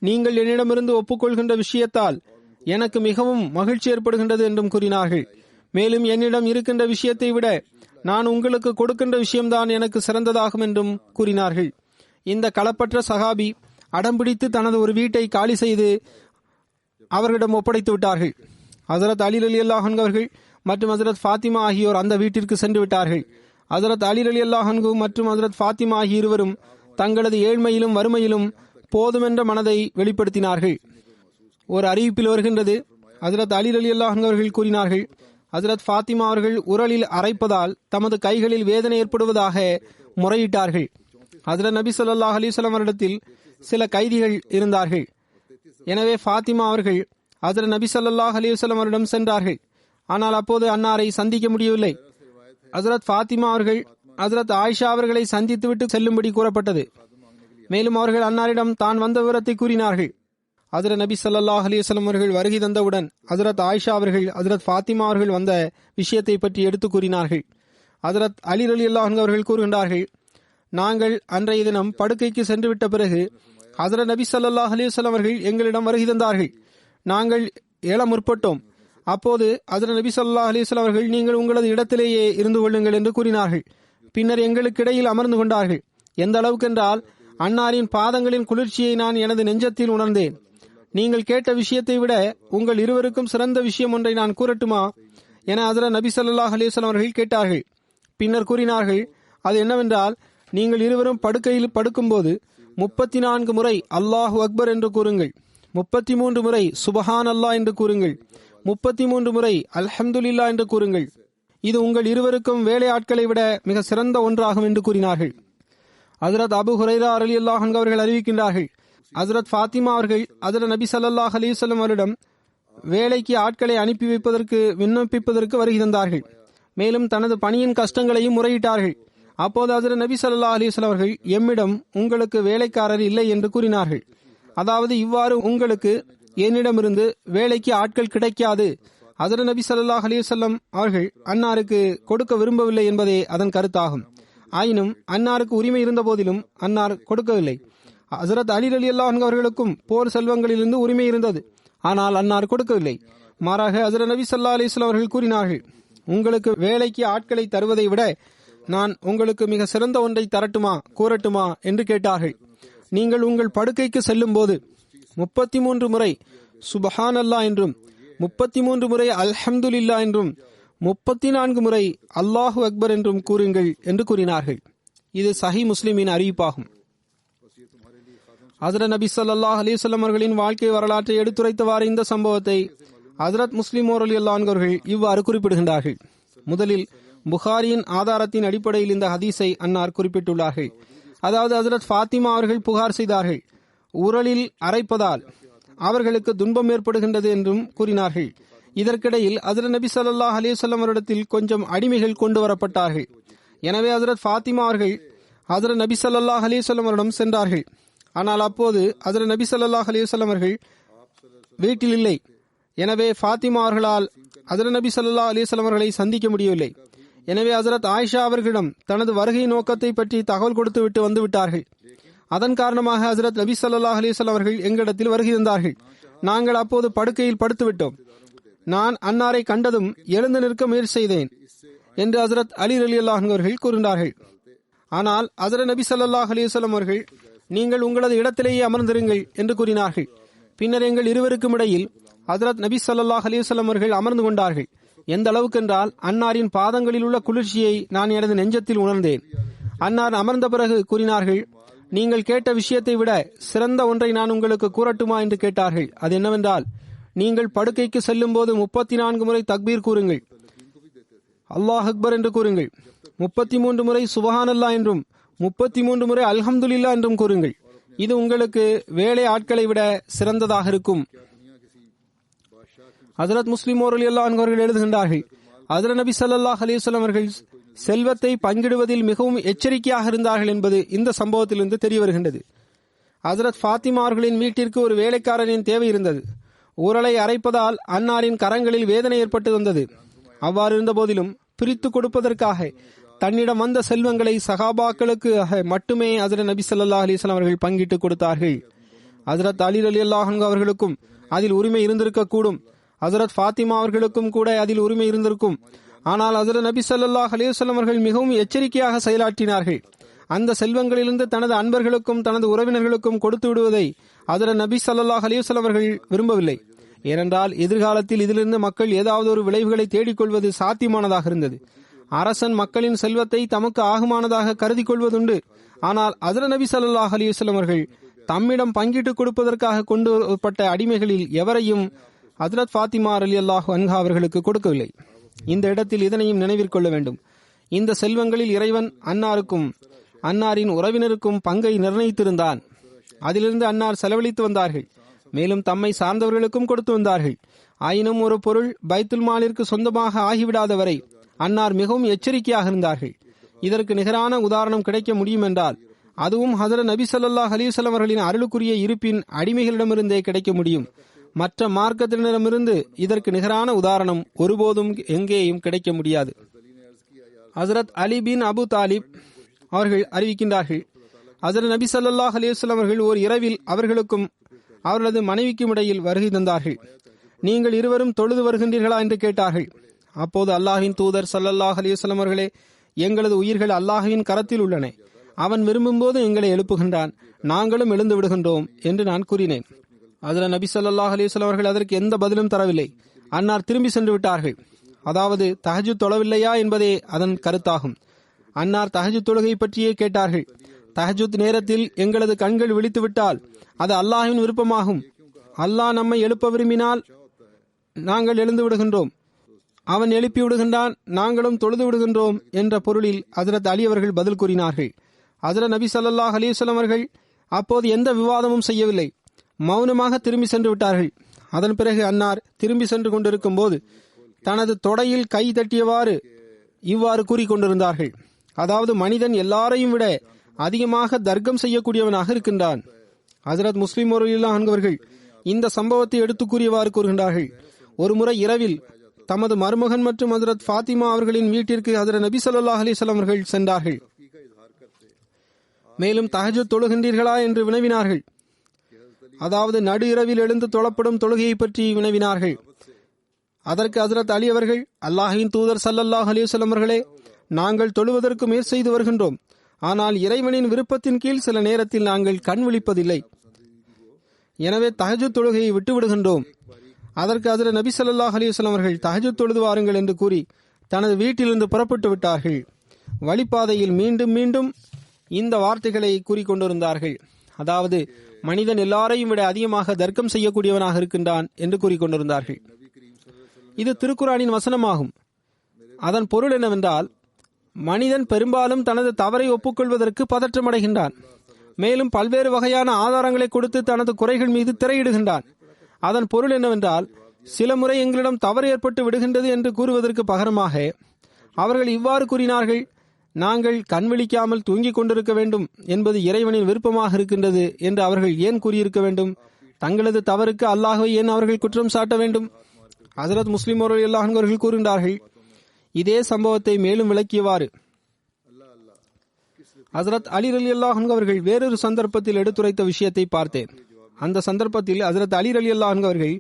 நீங்கள் என்னிடமிருந்து ஒப்புக்கொள்கின்ற விஷயத்தால் எனக்கு மிகவும் மகிழ்ச்சி ஏற்படுகின்றது என்றும் கூறினார்கள். மேலும் என்னிடம் இருக்கின்ற விஷயத்தை விட நான் உங்களுக்கு கொடுக்கின்ற விஷயம்தான் எனக்கு சிறந்ததாகும் என்றும் கூறினார்கள். இந்த களப்பற்ற சஹாபி அடம்பிடித்து தனது ஒரு வீட்டை காலி செய்து அவர்களிடம் ஒப்படைத்து விட்டார்கள். ஹஜ்ரத் அலி ரலியல்லாஹு அன்ஹு அவர்கள் மற்றும் ஹஜ்ரத் ஃபாத்திமா ஆகியோர் அந்த வீட்டிற்கு சென்று விட்டார்கள். ஹஜ்ரத் அலி ரலியல்லாஹு அன்ஹு மற்றும் ஹஜ்ரத் ஃபாத்திமா ஆகிய இருவரும் தங்களது ஏழ்மையிலும் வறுமையிலும் போதுமென்ற மனதை வெளிப்படுத்தினார்கள். ஒரு அறிவிப்பில் வருகின்றது, ஹஜ்ரத் அலி ரலியல்லாஹு அன்ஹு அவர்கள் கூறினார்கள், ஹஜ்ரத் ஃபாத்திமா அவர்கள் உரலில் அரைப்பதால் தமது கைகளில் வேதனை ஏற்படுவதாக முறையிட்டார்கள். ஹஜ்ரத் நபி ஸல்லல்லாஹு அலைஹி வஸல்லம் அவரிடத்தில் சில கைதிகள் இருந்தார்கள். எனவே ஃபாத்திமா அவர்கள் ஹஜ்ரத் நபி ஸல்லல்லாஹு அலைஹி வஸல்லம் அவரிடம் சென்றார்கள். ஆனால் அப்போது அன்னாரை சந்திக்க முடியவில்லை. ஹஜ்ரத் ஃபாத்திமா அவர்கள் ஹஜ்ரத் ஆயிஷா அவர்களை சந்தித்துவிட்டு செல்லும்படி கூறப்பட்டது. மேலும் அவர்கள் அன்னாரிடம் தான் வந்த விவரத்தை கூறினார்கள். ஹஜ்ரத் நபி ஸல்லல்லாஹு அலைஹி வஸல்லம் அவர்கள் வருகை தந்தவுடன் ஹஜ்ரத் ஆயிஷா அவர்கள் ஹஜ்ரத் ஃபாத்திமா அவர்கள் வந்த விஷயத்தை பற்றி எடுத்து கூறினார்கள். ஹஜ்ரத் அலி ரலியல்லாஹு அன்ஹு அவர்கள் கூறுகின்றார்கள், நாங்கள் அன்றைய தினம் படுக்கைக்கு சென்றுவிட்ட பிறகு ஹஜ்ரத் நபி ஸல்லல்லாஹு அலைஹி வஸல்லம் அவர்கள் எங்களிடம் வருகை தந்தார்கள். நாங்கள் எழ முற்பட்டோம். அப்போது ஹஜ்ரத் நபி ஸல்லல்லாஹு அலைஹி வஸல்லம் அவர்கள், நீங்கள் உங்களது இடத்திலேயே இருந்து கொள்ளுங்கள் என்று கூறினார்கள். பின்னர் எங்களுக்கு இடையில் அமர்ந்து கொண்டார்கள். எந்த அளவுக்கென்றால் அன்னாரின் பாதங்களின் குளிர்ச்சியை நான் எனது நெஞ்சத்தில் உணர்ந்தேன். நீங்கள் கேட்ட விஷயத்தை விட உங்கள் இருவருக்கும் சிறந்த விஷயம் ஒன்றை நான் கூறட்டுமா என ஹஜ்ரத் நபி ஸல்லல்லாஹு அலைஹி வஸல்லம் அவர்கள் கேட்டார்கள். பின்னர் கூறினார்கள், அது என்னவென்றால், நீங்கள் இருவரும் படுக்கையில் படுக்கும்போது 34 முறை அல்லாஹு அக்பர் என்று கூறுங்கள், 33 முறை சுபஹான் அல்லாஹ் என்று கூறுங்கள், 33 முறை அல்ஹம்துலில்லாஹ் என்று கூறுங்கள். இது உங்கள் இருவருக்கும் வேலை ஆட்களை விட மிக சிறந்த ஒன்றாகும் என்று கூறினார்கள். ஹஜ்ரத் அபு ஹுரைரா ரலியல்லாஹு அன்ஹு அவர்கள் அறிவிக்கின்றார்கள், ஹஜ்ரத் ஃபாத்திமா அவர்கள் ஹஜ்ரத் நபி ஸல்லல்லாஹு அலைஹி வஸல்லம் அவரிடம் வேலைக்கு ஆட்களை அனுப்பி வைப்பதற்கு விண்ணப்பிப்பதற்கு வருகை தந்தார்கள். மேலும் தனது பணியின் கஷ்டங்களையும் முறையிட்டார்கள். அப்போது ஹஜ்ரத் நபி ஸல்லல்லாஹு அலைஹி வஸல்லம் அவர்கள், எம்மிடம் உங்களுக்கு வேலைக்காரர் இல்லை என்று கூறினார்கள். அதாவது இவ்வாறு உங்களுக்கு என்னிடமிருந்து வேலைக்கு ஆட்கள் கிடைக்காது. ஹஜ்ரத் நபி ஸல்லல்லாஹு அலைஹி வஸல்லம் அவர்கள் அன்னாருக்கு கொடுக்க விரும்பவில்லை என்பதே அதன் கருத்தாகும். ஆயினும் அன்னாருக்கு உரிமை இருந்த போதிலும் அன்னார் கொடுக்கவில்லை. ஹஜ்ரத் அலி ரலியல்லாஹு அன்ஹு அவர்களுக்கும் போர் செல்வங்களிலிருந்து உரிமை இருந்தது. ஆனால் அன்னார் கொடுக்கவில்லை. மாறாக ஹஜ்ரத் நபி ஸல்லல்லாஹு அலைஹி வஸல்லம் அவர்கள் கூறினார்கள், உங்களுக்கு வேலைக்கு ஆட்களை தருவதை விட நான் உங்களுக்கு மிக சிறந்த ஒன்றை தரட்டுமா கூறட்டுமா என்று கேட்டார்கள். நீங்கள் உங்கள் படுக்கைக்கு செல்லும் போது 33 முறை சுபஹான் அல்லாஹ் என்றும் 33 முறை அல்ஹம்துலில்லாஹ் என்றும் 34 முறை அல்லாஹு அக்பர் என்றும் கூறுங்கள் என்று கூறினார்கள். இது சஹீஹ் முஸ்லிமின் அறிவிப்பாகும். ஹஜ்ரத் நபி ஸல்லல்லாஹு அலைஹி வஸல்லம் அவர்களின் வாழ்க்கை வரலாற்றை எடுத்துரைத்தவாறு இந்த சம்பவத்தை ஹஜ்ரத் முஸ்லிம் ரலியல்லாஹு அன்ஹு அவர்கள் இவ்வாறு குறிப்பிடுகின்றார்கள். முதலில் புகாரியின் ஆதாரத்தின் அடிப்படையில் இந்த ஹதீஸை அன்னார் குறிப்பிட்டுள்ளார்கள். அதாவது ஹஜ்ரத் ஃபாத்திமா அவர்கள் புகார் செய்தார்கள், உரலில் அரைப்பதால் அவர்களுக்கு துன்பம் ஏற்படுகின்றது என்றும் கூறினார்கள். இதற்கிடையில் ஹஜ்ரத் நபி ஸல்லல்லாஹு அலைஹி வஸல்லம் அவரிடத்தில் கொஞ்சம் அடிமைகள் கொண்டு வரப்பட்டார்கள். எனவே ஹஜ்ரத் ஃபாத்திமா அவர்கள் ஹஜ்ரத் நபி ஸல்லல்லாஹு அலைஹி வஸல்லம் அவரிடம் சென்றார்கள். ஆனால் அப்போது ஹஜ்ரத் நபி ஸல்லல்லாஹு அலைஹி வஸல்லம் அவர்கள் வீட்டில் இல்லை. எனவே ஃபாத்திமா அவர்களால் ஹஜ்ரத் நபி ஸல்லல்லாஹு அலைஹி வஸல்லம் அவர்களை சந்திக்க முடியவில்லை. எனவே ஹஜ்ரத் ஆயிஷா அவர்களிடம் தனது வருகை நோக்கத்தை பற்றி தகவல் கொடுத்து விட்டு வந்து விட்டார்கள். அதன் காரணமாக ஹஜ்ரத் நபி ஸல்லல்லாஹு அலைஹி வஸல்லம் அவர்கள் எங்களிடத்தில் வருகை தந்தார்கள். நாங்கள் அப்போது படுக்கையில் படுத்து விட்டோம். நான் அன்னாரை கண்டதும் எழுந்து நிற்க முயற்சி செய்தேன் என்று ஹஜ்ரத் அலி ரலியல்லாஹு அன்ஹு அவர்கள் கூறினார்கள். ஆனால் ஹஜ்ரத் நபி ஸல்லல்லாஹு அலைஹி வஸல்லம் அவர்கள், நீங்கள் உங்களது இடத்திலேயே அமர்ந்திருங்கள் என்று கூறினார்கள். பின்னர் எங்கள் இருவருக்கும் இடையில் ஹஜ்ரத் நபி ஸல்லல்லாஹு அலைஹி வஸல்லம் அவர்கள் அமர்ந்து கொண்டார்கள். எந்த அளவுக்கென்றால் அன்னாரின் பாதங்களில் உள்ள குளிர்ச்சியை நான் எனது நெஞ்சத்தில் உணர்ந்தேன். அன்னார் அமர்ந்த பிறகு கூறினார்கள், நீங்கள் கேட்ட விஷயத்தை விட சிறந்த ஒன்றை நான் உங்களுக்கு கூறட்டுமா என்று கேட்டார்கள். அது என்னவென்றால், நீங்கள் படுக்கைக்கு செல்லும் போது 34 முறை தக்பீர் கூறுங்கள், அல்லாஹ் அக்பர் என்று கூறுங்கள், 33 முறை சுபஹான் அல்லாஹ் என்றும் 33 முறை அல்ஹம்துலில்லாஹ் என்றும் கூறுங்கள். இது உங்களுக்கு வேலை ஆட்களை விட சிறந்ததாக இருக்கும். ஹஜ்ரத் முஸ்லிம் ரலியல்லாஹு அன்ஹு அவர்கள் எழுதுகின்றார்கள், ஹஜ்ரத் நபி ஸல்லல்லாஹு அலைஹி வஸல்லம் அவர்கள் செல்வத்தை பங்கிடுவதில் மிகவும் எச்சரிக்கையாக இருந்தார்கள் என்பது இந்த சம்பவத்திலிருந்து தெரிய வருகின்றது. ஹஜ்ரத் ஃபாத்திமா அவர்களின் வீட்டிற்கு ஒரு வேலைக்காரரின் தேவை இருந்தது. உரலை அரைப்பதால் அன்னாரின் கரங்களில் வேதனை ஏற்பட்டு வந்தது. அவ்வாறு இருந்த போதிலும் பிரித்து கொடுப்பதற்காக தன்னிடம் வந்த செல்வங்களை சஹாபாக்களுக்கு மட்டுமே ஹஜ்ரத் நபி ஸல்லல்லாஹு அலைஹி வஸல்லம் அவர்கள் பங்கிட்டு கொடுத்தார்கள். ஹஜ்ரத் அலி ரலியல்லாஹு அன்ஹு அவர்களுக்கும் அதில் உரிமை இருந்திருக்க கூடும். ஹஜ்ரத் ஃபாத்திமா அவர்களுக்கும் கூட அதில் உரிமை இருந்திருக்கும். ஆனால் ஹஜ்ரத் நபி ஸல்லல்லாஹு அலைஹி வஸல்லம் அவர்கள் மிகவும் எச்சரிக்கையாக செயலாற்றினார்கள். அந்த செல்வங்களிலிருந்து தனது அன்பர்களுக்கும் தனது உறவினர்களுக்கும் கொடுத்து விடுவதை ஹஜ்ரத் நபி ஸல்லல்லாஹு அலைஹி வஸல்லம் அவர்கள் விரும்பவில்லை. ஏனென்றால் எதிர்காலத்தில் இதிலிருந்து மக்கள் ஏதாவது ஒரு விளைவுகளை தேடிக்கொள்வது சாத்தியமானதாக இருந்தது. அரசன் மக்களின் செல்வத்தை தமக்கு ஆகுமானதாக கருதி கொள்வதுண்டு. ஆனால் ஹஜ்ரத் நபி ஸல்லல்லாஹு அலைஹி வஸல்லம் அவர்கள் தம்மிடம் பங்கிட்டு கொடுப்பதற்காக கொண்டு வரப்பட்ட அடிமைகளில் எவரையும் ஹஜ்ரத் ஃபாத்திமா ரலியல்லாஹு அன்ஹா அவர்களுக்கு கொடுக்கவில்லை. இந்த இடத்தில் இதனையும் நினைவிற்கொள்ள வேண்டும். இந்த செல்வங்களில் இறைவன் அன்னாருக்கும் அன்னாரின் உறவினருக்கும் பங்கை நிர்ணயித்திருந்தான். அதிலிருந்து அன்னார் செலவழித்து வந்தார்கள். மேலும் தம்மை சார்ந்தவர்களுக்கும் கொடுத்து வந்தார்கள். ஆயினும் ஒரு பொருள் பைத்துல் மாலிற்கு சொந்தமாக ஆகிவிடாத வரை அன்னார் மிகவும் எச்சரிக்கையாக இருந்தார்கள். இதற்கு நிகரான உதாரணம் கிடைக்க முடியும் என்றால் அதுவும் ஹஜரத் நபி ஸல்லல்லாஹு அலைஹி வஸல்லம் அவர்களின் அருளுக்குரிய இருப்பின் அடிமைகளிடமிருந்தே கிடைக்க முடியும். மற்ற மார்க்கத்தினரிடமிருந்து இதற்கு நிகரான உதாரணம் ஒருபோதும் எங்கேயும் கிடைக்க முடியாது. ஹஜரத் அலி பின் அபு தாலிப் அவர்கள் அறிவிக்கின்றார்கள், ஹஜரத் நபி ஸல்லல்லாஹு அலைஹி வஸல்லம் அவர்கள் ஓர் இரவில் அவர்களுக்கும் அவர்களது மனைவிக்கும் இடையில் வருகை தந்தார்கள். நீங்கள் இருவரும் தொழுது வருகின்றீர்களா என்று கேட்டார்கள். அப்போது அல்லாஹ்வின் தூதர் ஸல்லல்லாஹு அலைஹி வஸல்லம் அவர்களே, எங்களது உயிர்கள் அல்லாஹ்வின் கரத்தில் உள்ளன. அவன் விரும்பும் போது எங்களை எழுப்புகின்றான், நாங்களும் எழுந்து விடுகின்றோம் என்று நான் கூறினேன். ஹஜரத் நபி ஸல்லல்லாஹு அலைஹி வஸல்லம் அவர்கள் அதற்கு எந்த பதிலும் தரவில்லை. அன்னார் திரும்பி சென்று விட்டார்கள். அதாவது தஹஜ்ஜுத் தொழவில்லையா என்பதே அதன் கருத்தாகும். அன்னார் தஹஜ்ஜுத் தொழுகை பற்றியே கேட்டார்கள். தஹஜ்ஜுத் நேரத்தில் எங்களது கண்கள் விழித்து விட்டால் அது அல்லாஹ்வின் விருப்பமாகும். அல்லாஹ் நம்மை எழுப்ப விரும்பினால் நாங்கள் எழுந்து விடுகின்றோம், அவன் எழுப்பி விடுகின்றான், நாங்களும் தொழுது விடுகின்றோம் என்ற பொருளில் ஹஜரத் அலி அவர்கள் பதில் கூறினார்கள். ஹஜரத் நபி ஸல்லல்லாஹு அலைஹி வஸல்லம் அவர்கள் அப்போது எந்த விவாதமும் செய்யவில்லை, மௌனமாக திரும்பி சென்று விட்டார்கள். அதன் பிறகு அன்னார் திரும்பி சென்று கொண்டிருக்கும் போது தனது தொடையில் கை தட்டியவாறு இவ்வாறு கூறிக்கொண்டிருந்தார்கள், அதாவது மனிதன் எல்லாரையும் விட அதிகமாக தர்க்கம் செய்யக்கூடியவனாக இருக்கின்றான். ஹஜரத் முஸ்லிம் அவர்கள் இந்த சம்பவத்தை எடுத்து கூறியவாறு கூறுகின்றார்கள், ஒருமுறை இரவில் தமது மருமகன் மற்றும் ஹஜரத் ஃபாத்திமா அவர்களின் வீட்டிற்கு ஹஜரத் நபி ஸல்லல்லாஹு அலைஹி வஸல்லம் அவர்கள் சென்றார்கள். மேலும் தஹஜ்ஜுத் தொழுகின்றீர்களா என்று வினவினார்கள். அதாவது நடு இரவில் எழுந்து தொழப்படும் தொழுகையை பற்றி வினவினார்கள். அதற்கு ஹஜரத் அலி அவர்கள், அல்லாஹ்வின் தூதர் ஸல்லல்லாஹு அலைஹி வஸல்லம் அவர்களே, நாங்கள் தொழுவதற்கு முயற்சி செய்து வருகின்றோம், ஆனால் இறைவனின் விருப்பத்தின் கீழ் சில நேரத்தில் நாங்கள் கண் விழிப்பதில்லை, எனவே தஹஜ்ஜுத் தொழுகையை விட்டு விடுகின்றோம். அதற்கு ஹஜரத் நபி ஸல்லல்லாஹு அலைஹி வஸல்லம் அவர்கள் தஹஜ்ஜுத் தொழுது வாருங்கள் என்று கூறி தனது வீட்டிலிருந்து புறப்பட்டு விட்டார்கள். வழிபாதையில் மீண்டும் மீண்டும் இந்த வார்த்தைகளை கூறிக்கொண்டிருந்தார்கள், அதாவது மனிதன் எல்லாரையும் விட அதிகமாக தர்க்கம் செய்யக்கூடியவனாக இருக்கின்றான் என்று கூறிக்கொண்டிருந்தார்கள். இது திருக்குர்ஆனின் வசனமாகும். அதன் பொருள் என்னவென்றால், மனிதன் பெரும்பாலும் தனது தவறை ஒப்புக்கொள்வதற்கு பதற்றமடைகின்றான். மேலும் பல்வேறு வகையான ஆதாரங்களை கொடுத்து தனது குறைகள் மீது திரையிடுகின்றான். அதன் பொருள் என்னவென்றால், சில முறை எங்களிடம் தவறு ஏற்பட்டு விடுகின்றது என்று கூறுவதற்கு பகரமாக அவர்கள் இவ்வாறு கூறினார்கள், நாங்கள் கண் விழிக்காமல் தூங்கிக் கொண்டிருக்க வேண்டும் என்பது இறைவனின் விருப்பமாக இருக்கின்றது என்று அவர்கள் ஏன் கூறியிருக்க வேண்டும்? தங்களது தவறுக்கு அல்லாஹ்வை ஏன் அவர்கள் குற்றம் சாட்ட வேண்டும்? ஹஜரத் முஸ்லிம் அவர்கள் கூறுகின்றார்கள், இதே சம்பவத்தை மேலும் விளக்கியவாறு, ஹஜரத் அலி ரலியல்லாஹு அன்ஹு அவர்கள் வேறொரு சந்தர்ப்பத்தில் எடுத்துரைத்த விஷயத்தை பார்த்தேன். அந்த சந்தர்ப்பத்தில் ஹஜரத் அலி ரலியல்லாஹு அன்ஹு அவர்கள்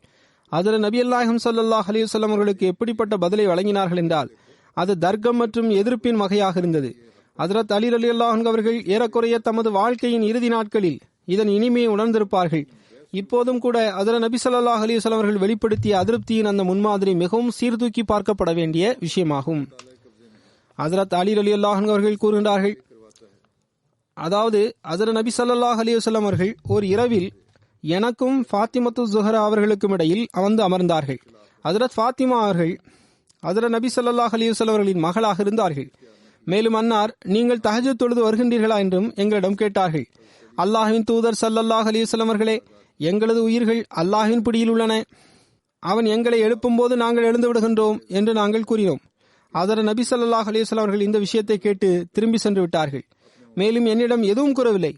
ஹஜரத் நபி ஸல்லல்லாஹு அலைஹி வஸல்லம் அவர்களுக்கு எப்படிப்பட்ட பதிலை வழங்கினார்கள் என்றால், அது தர்க்கம் மற்றும் எதிர்ப்பின் வகையாக இருந்தது. ஹஜரத் அலி ரலியல்லாஹு அன்ஹு அவர்கள் ஏறக்குறைய தமது வாழ்க்கையின் இறுதி நாட்களில் இதன் இனிமையை உணர்ந்திருப்பார்கள். இப்போதும் கூட ஹஜரத் நபி ஸல்லல்லாஹு அலைஹி வஸல்லம் அவர்கள் வெளிப்படுத்திய அதிருப்தியின் அந்த முன்மாதிரி மிகவும் சீர்தூக்கி பார்க்கப்பட வேண்டிய விஷயமாகும். ஹஜரத் அலி ரலியல்லாஹு அன்ஹு அவர்கள் கூறுகின்றார்கள், அதாவது ஹஜரத் நபி ஸல்லல்லாஹு அலைஹி வஸல்லம் அவர்கள் ஒரு இரவில் எனக்கும் ஃபாத்திமத்து ஸுஹரா அவர்களுக்கும் இடையில் வந்து அமர்ந்தார்கள். ஹஜரத் ஃபாத்திமா அவர்கள் ஹஜரத் நபி ஸல்லல்லாஹு அலைஹி வஸல்லம் அவர்களின் மகளாக இருந்தார்கள். மேலும் அன்னார், நீங்கள் தஹஜ்ஜுத் தொழுது வருகின்றீர்களா என்றும் எங்களிடம் கேட்டார்கள். அல்லாஹ்வின் தூதர் ஸல்லல்லாஹு அலைஹி வஸல்லம் அவர்களே, எங்களது உயிர்கள் அல்லாஹ்வின் பிடியில் உள்ளன, அவன் எங்களை எழுப்பும் போது நாங்கள் எழுந்து விடுகின்றோம் என்று நாங்கள் கூறினோம். ஹஜரத் நபி ஸல்லல்லாஹு அலைஹி வஸல்லம் அவர்கள் இந்த விஷயத்தை கேட்டு திரும்பி சென்று விட்டார்கள். மேலும் என்னிடம் எதுவும் கூறவில்லை.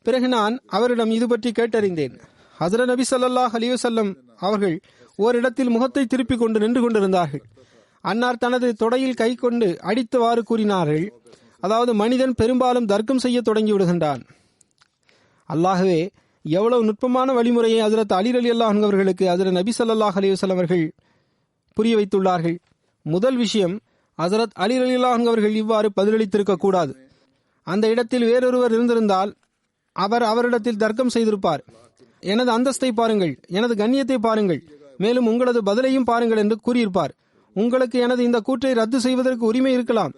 பிறகு நான் அவரிடம் இது பற்றி கேட்டறிந்தேன். ஹஜரத் நபி ஸல்லல்லாஹு அலைஹி வஸல்லம் அவர்கள் ஓரிடத்தில் முகத்தை திருப்பிக் கொண்டு நின்று கொண்டிருந்தார்கள். அன்னார் தனது தொடையில் கை கொண்டு அடித்தவாறு கூறினார்கள், அதாவது மனிதன் பெரும்பாலும் தர்க்கம் செய்ய தொடங்கி விடுகின்றான். அல்லாஹ்வே எவ்வளவு நுட்பமான வழிமுறையை ஹஜரத் அலி ரலியல்லாஹு அன்ஹு அவர்களுக்கு ஹஜரத் நபி ஸல்லல்லாஹு அலைஹி வஸல்லம் அவர்கள் புரிய வைத்துள்ளார்கள். முதல் விஷயம், ஹஜரத் அலி ரலியல்லாஹு அன்ஹு அவர்கள் இவ்வாறு பதிலளித்திருக்க கூடாது. அந்த இடத்தில் வேறொருவர் இருந்திருந்தால் அவரிடத்தில் தர்க்கம் செய்திருப்பார். எனது அந்தஸ்தை பாருங்கள், எனது கண்ணியத்தை பாருங்கள், மேலும் உங்களது பதிலையும் பாருங்கள் என்று கூறியிருப்பார். உங்களுக்கு எனது இந்த கூற்றை ரத்து செய்வதற்கு உரிமை இருக்கலாம்.